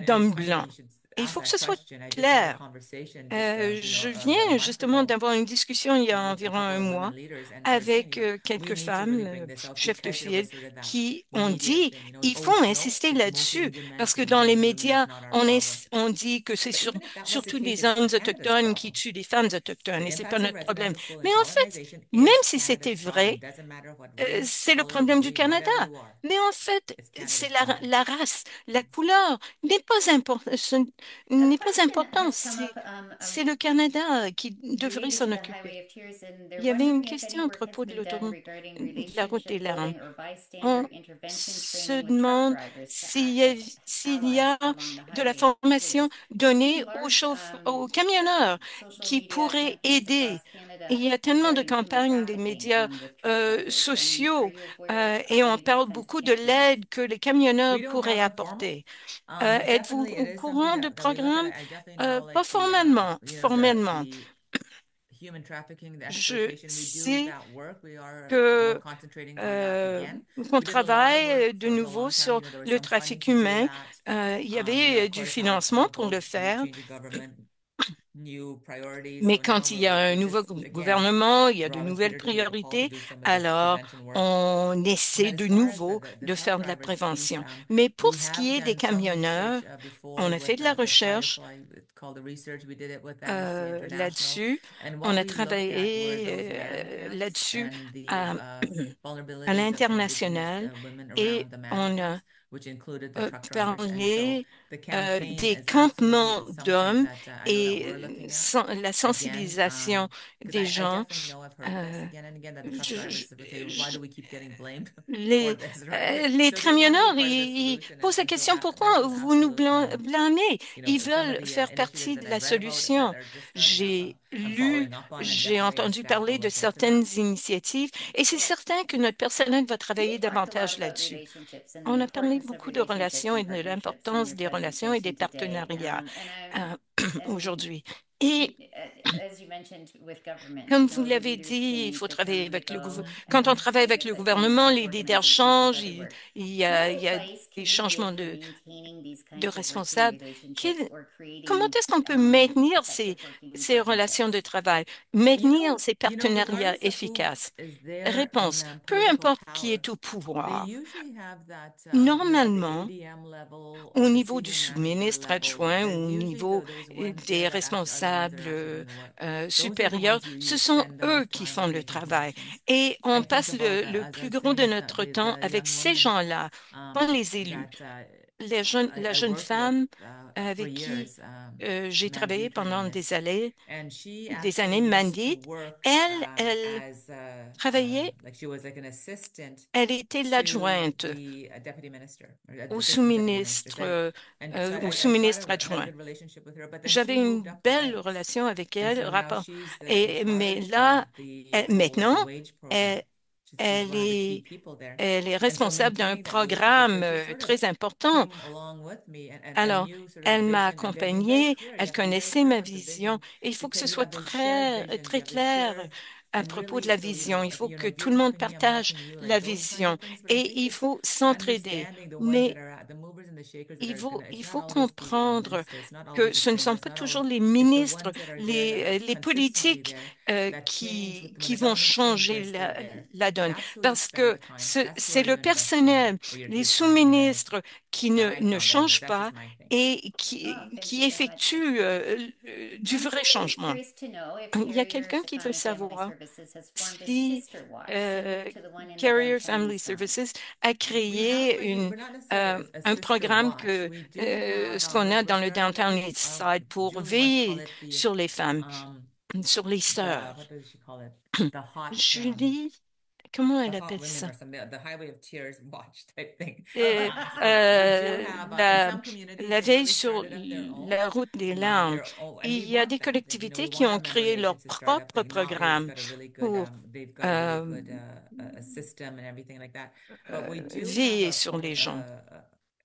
d'hommes blancs. Et il faut que ce soit clair. Je viens justement d'avoir une discussion il y a environ un mois avec quelques femmes, chefs de file, qui ont dit, il faut insister là-dessus, parce que dans les médias, on dit que c'est surtout des hommes autochtones qui tuent des femmes autochtones, et c'est pas notre problème. Mais en fait, même si c'était vrai, c'est le problème du Canada. Mais en fait, c'est la race, la couleur n'est pas important, n'est pas important. C'est le Canada qui devrait s'en occuper. Il y avait une question à propos de de la route des larmes. On se demande s'il y a de la formation donnée aux camionneurs qui pourraient aider. Il y a tellement de campagnes des médias sociaux et on parle beaucoup de l'aide que les camionneurs pourraient apporter. Êtes-vous au courant de programmes? Pas formellement, formellement. Je sais que qu'on travaille de nouveau sur le trafic humain. Il y avait du financement pour le faire, mais quand il y a un nouveau gouvernement, il y a de nouvelles priorités, alors on essaie de nouveau de faire de la prévention. Mais pour ce qui est des camionneurs, on a fait de la recherche là-dessus. On a travaillé là-dessus à, à l'international et on a parlé des campements d'hommes et la sensibilisation des gens. Euh, je- je- je- les, les camionneurs, ils posent la question, pourquoi vous nous blâmez? Ils veulent faire partie de la solution. J'ai lu, j'ai entendu parler de certaines initiatives et c'est certain que notre personnel va travailler davantage là-dessus. On a parlé beaucoup de relations et de l'importance des relations et des partenariats aujourd'hui. Et comme vous l'avez dit, il faut travailler avec le gouvernement. Quand on travaille avec le gouvernement, les leaders changent, il y a des changements de responsables. Comment est-ce qu'on peut maintenir ces relations de travail, maintenir ces partenariats efficaces? Réponse, peu importe qui est au pouvoir. Normalement, au niveau du sous-ministre adjoint ou au niveau des responsables supérieurs, ce sont eux qui font le travail. Et on passe le plus gros de notre temps avec ces gens-là, pas les élus. La jeune femme avec qui j'ai travaillé pendant des années, Mandy, elle travaillait, elle était l'adjointe au sous-ministre adjoint. J'avais une belle relation avec elle, mais là, maintenant, elle, elle est, elle est responsable d'un programme très important. Alors, elle m'a accompagnée, elle connaissait ma vision et il faut que ce soit très clair à propos de la vision. Il faut que tout le monde partage la vision et il faut s'entraider. Mais il faut comprendre que ce ne sont pas toujours les ministres, les politiques qui vont changer la donne, parce que c'est le personnel, les sous-ministres qui ne changent pas et qui effectuent du vrai changement. Il y a quelqu'un qui veut savoir si euh, Carrier Family Services a créé un programme ce qu'on a dans le Downtown East Side pour veiller sur les femmes, sur les sœurs. Julie, comment the elle Hot appelle ça? Women or something, the Highway of Tears watch type thing. Euh, So we do have, and la, some communities la have veille really sur started up their own, la route des larmes. and we Il y a want des that. We collectivités qui want our ont member créé leur nations to start up. propre Like Norway's programme got a really good, pour they've got a really euh, good a system and everything like that. But we do have veiller sur les gens.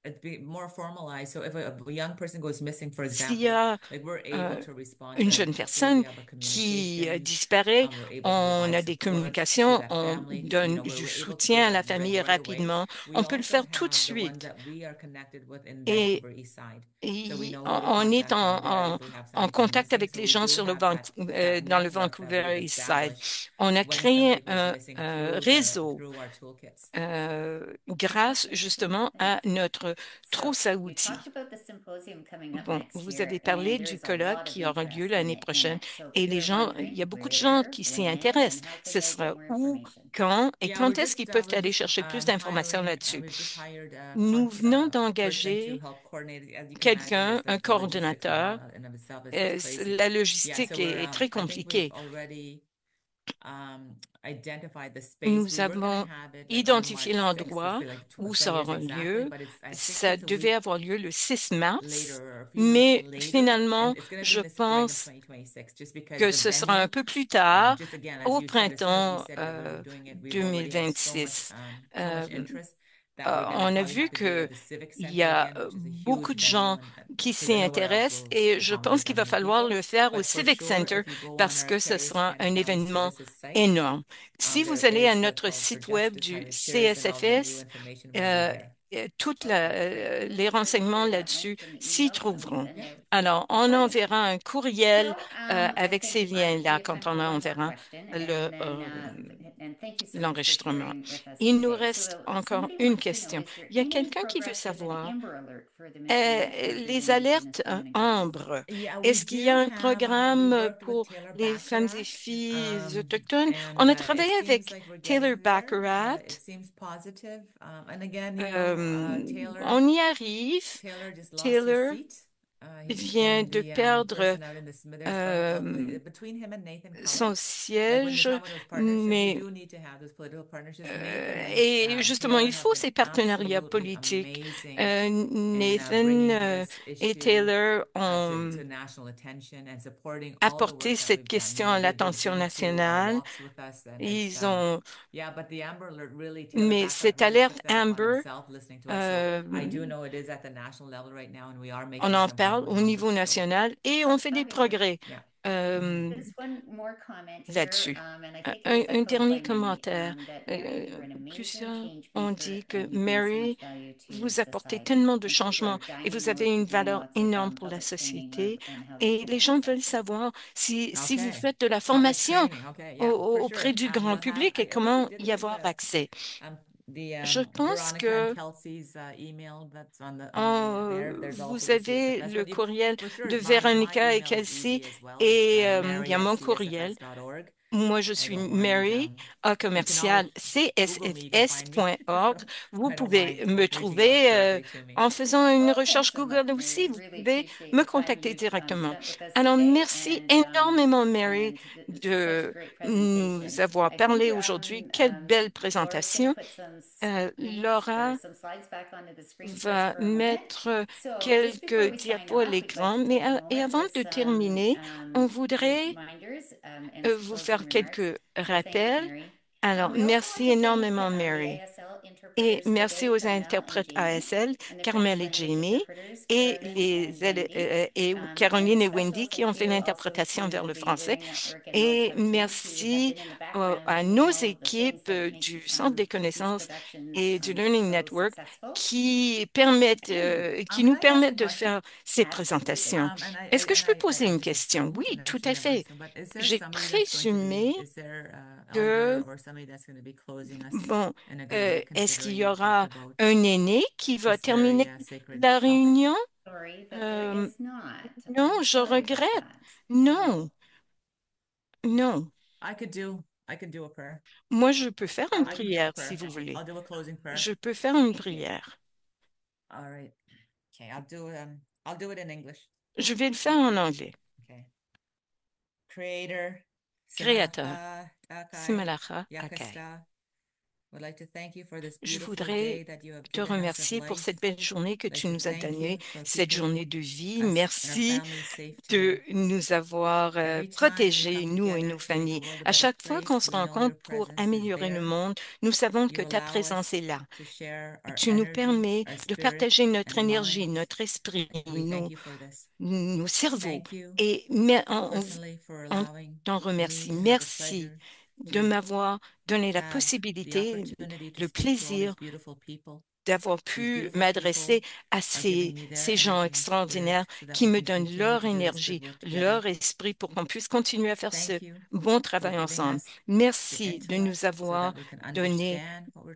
it'd be more formalized. So if a young person goes missing, for S'il y example, a like we're able euh, to respond une very jeune quickly. We personne have a qui communications. disparaît, We're able to on provide a des supports to communications, that on family. donne We're du able to do soutien à la that famille right away. rapidement. We On peut le also faire tout de have the ones suite. that we are connected with in Et, Vancouver East Side. So we et know who to on est contact down there if we have en somebody gone contact missing. avec So les we gens do sur have that dans le network that we've Vancouver East Side. established On a when créé somebody goes missing un through réseau through our toolkits. grâce justement à notre So trousse à we've outils. talked about the symposium coming up Bon, next vous year, avez and parlé du there's a colloque lot of qui aura lieu interest l'année in prochaine it. So et les people are gens, il y a wondering beaucoup de gens where, qui s'y when, and intéressent. how can Ce they sera get more où, information? quand et Yeah, quand est-ce qu'ils peuvent we're aller just chercher plus d'informations là-dessus. we've just hired Nous venons a person to d'engager help coordinate. As you can imagine, quelqu'un, un the logistics of coordonnateur. that in of itself is crazy. La Yeah, so logistique we're est très I think we've compliquée. already identified the space. Nous We were going to avons have it like on identifié March 6th. It's l'endroit like où ça 20 years aura exactly, lieu. but I think Ça it's a devait week avoir lieu le 6 mars, later or a few weeks mais later, and finalement, it's going to be je in the spring of pense 2026, just because que the ce sera un venue, peu plus tard, just again, as au you said, as soon as we printemps said that we were doing it, we've already had 2026. so much interest that we're going to On a probably vu have to do it que at the Civic il y Center a again, which is a beaucoup huge de venue, gens and qui because s'y nowhere else intéressent will et je pense accommodate qu'il that va many falloir people. le faire au But for Civic sure, Center if you go on parce our que ce Carriers sera Canada un Family événement Services site, énorme. Si vous there allez à is notre for site web Justice du Highway Tears, and all the new CSFS, information will be euh, there. toutes Okay. les Look forward to renseignements sharing that là-dessus link in the s'y email so we can trouveront. send out Alors, on recordings. enverra un courriel So I avec think ces we liens-là have time quand for on one more enverra question, le, and then and thank you so much for l'enregistrement. sharing with us Il nous today. reste So encore somebody une wants to know, question. is there Il y a any quelqu'un qui veut progress with an savoir Amber Alert for the missing les First Nations alertes women and girls? Ambre. Yeah, we Est-ce qu'il y a do un have, we programme worked with pour Taylor les femmes et Baccarat, filles autochtones? On and a it travaillé seems avec like we're Taylor getting there. Baccarat. It seems positive. And again, On y arrive. Taylor just lost his Taylor seat. He's vient been de the perdre person out in the Smithers Borough. euh, Between him and Nathan son Cullen, like when you're siège, talking about those partnerships, you mais do need to have those political partnerships. Nathan and et justement, Taylor il have faut been ces partenariats absolutely politiques. amazing in Nathan bringing this et issue Taylor ont to national attention and supporting all the apporté work that cette we've done. question à They've l'attention been to nationale. walks with us, and it's Ils ont, yeah. But the Amber Alert really, Taylor mais Baccarat cette really alerte took that upon Amber, himself, listening to us. So I do know it is at the national level right now, and we are on making en some parle headway au on niveau it. So national et on fait des Fabulous. progrès yeah. euh, Just one more comment here, là-dessus. and I think it was Un echoed dernier by many, commentaire. that Mary, you're an amazing Plusieurs change ont maker, dit que and you bring so Mary, much value to vous apportez society. tellement de And people are changements et dying vous avez out une to hear valeur lots of énorme pour la public training société. and how they Et can les get gens veulent access to it. savoir si vous Okay. faites de la Public formation training. Okay. Yeah, for auprès sure. du grand We'll have. public et I think we comment did y it in avoir accès. the Je pense Veronica and que Kelsey's email that's on the there. There's also vous the avez CSFS, le but you courriel for sure de my Véronica et email is Kelsey easy as well. It's et il y Mary a at mon courriel. csfs.org. Moi, je I suis don't mind. Mary, à You can always commercial Google me. You can find me. csfs.org. So Vous I don't pouvez mind me reaching out trouver directly to me. en faisant une Well, thanks recherche so much, Google Mary. aussi. Vous Really pouvez appreciate me the time contacter you've directement. spent with us Alors, today, merci énormément, Mary, this is such a de great nous presentation. avoir I think parlé aujourd'hui. Quelle belle Laura's going to présentation. put some links or Laura some slides back onto the screen for us va for a moment. mettre So just before quelques we sign diapos à off, we'd like l'écran, to mais, take a et moment avant with de some terminer, on brief voudrait reminders and some vous closing faire remarks. quelques So thank you, rappels. Mary. Alors, We also want merci to thank énormément, the Mary. ASL Et interpreters merci today, aux Carmel and interprètes Jamie, ASL, and the French Carmel et language Jamie, interpreters, et Caroline and Wendy. et And a Caroline et special Wendy qui ont thank fait you also l'interprétation vers to le the français. Learning Network and Et Northstar team who have merci been in the background à doing nos all of the things équipes that make du Centre des these connaissances productions et du Learning so Network successful. qui permettent, qui Can nous I ask a permettent de question? faire ces Absolutely. présentations. Est-ce que je peux poser I une just question? assumed, Oui, and I tout should à never fait. assume, but is there J'ai somebody that's going to be, présumé is there que elder or somebody that's going to be closing us bon, in a good way, est-ce qu'il considering y you talked aura about un aîné qui va this very terminer sacred la topic? réunion? Sorry that there Euh, is not. non, I'm je sorry about regrette. that. Non, non. I could do a prayer. Moi, je peux faire une I can do a prière si prayer. vous voulez. I'll do a closing prayer. Je peux faire une Thank you. prière. All right. Okay, I'll do it in English. Je vais le faire en anglais. Okay. Creator, Créateur, Simalacha Akai, Simalacha Akai, Yakasta, Je voudrais te remercier pour cette belle journée que tu nous as donnée, cette journée de vie. Merci de nous avoir protégés, nous et nos familles. À chaque fois qu'on se rencontre pour améliorer le monde, nous savons que ta présence est là. Tu nous permets de partager notre énergie, notre esprit, nos cerveaux. Et on t'en remercie. Merci de m'avoir donné la possibilité, le plaisir d'avoir pu m'adresser à ces gens extraordinaires qui me donnent leur énergie, leur esprit pour qu'on puisse continuer à faire ce bon travail ensemble. Merci de nous avoir donné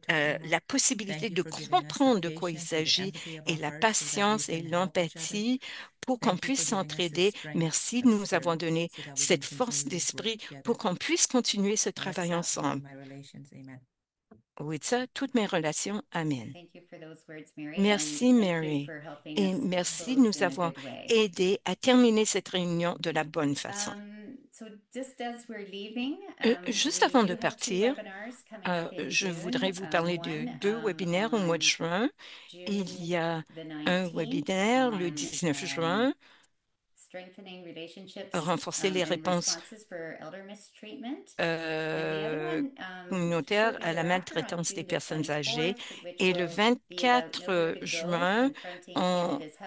la possibilité de comprendre de quoi il s'agit et la patience et l'empathie pour qu'on puisse s'entraider. Merci de nous avoir donné cette force d'esprit pour qu'on puisse continuer ce travail ensemble. Oui, ça, toutes mes relations. Amen. Merci, Mary. Et merci de nous avoir aidés à terminer cette réunion de la bonne façon. Juste avant de partir, je voudrais vous parler de deux webinaires au mois de juin. Il y a un webinaire le 19 juin, renforcer les réponses communautaires à la maltraitance des personnes âgées. Et le 24 juin,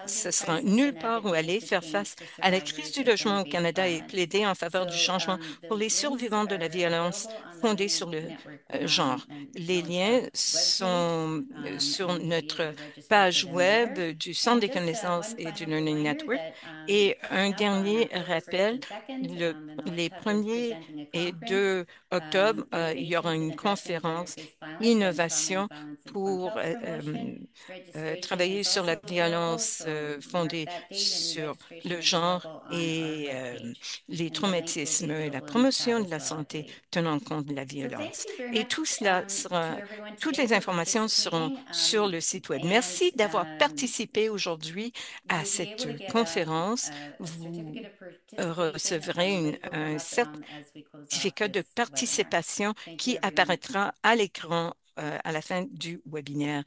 ce sera nulle part où aller faire face à la crise du logement au Canada et plaider en faveur du changement pour les survivants de la violence fondée sur le genre. Les liens sont sur notre page web du Centre des connaissances et du Learning Network. Et un dernier rappel, les 1er et 2 octobre, il y aura une conférence innovation pour travailler sur la violence fondée sur le genre et les traumatismes et la promotion de la santé tenant compte de la violence. Et tout cela sera, toutes les informations seront sur le site web. Merci d'avoir participé aujourd'hui à cette conférence. Vous recevrez un certificat de participation qui apparaîtra à l'écran à la fin du webinaire.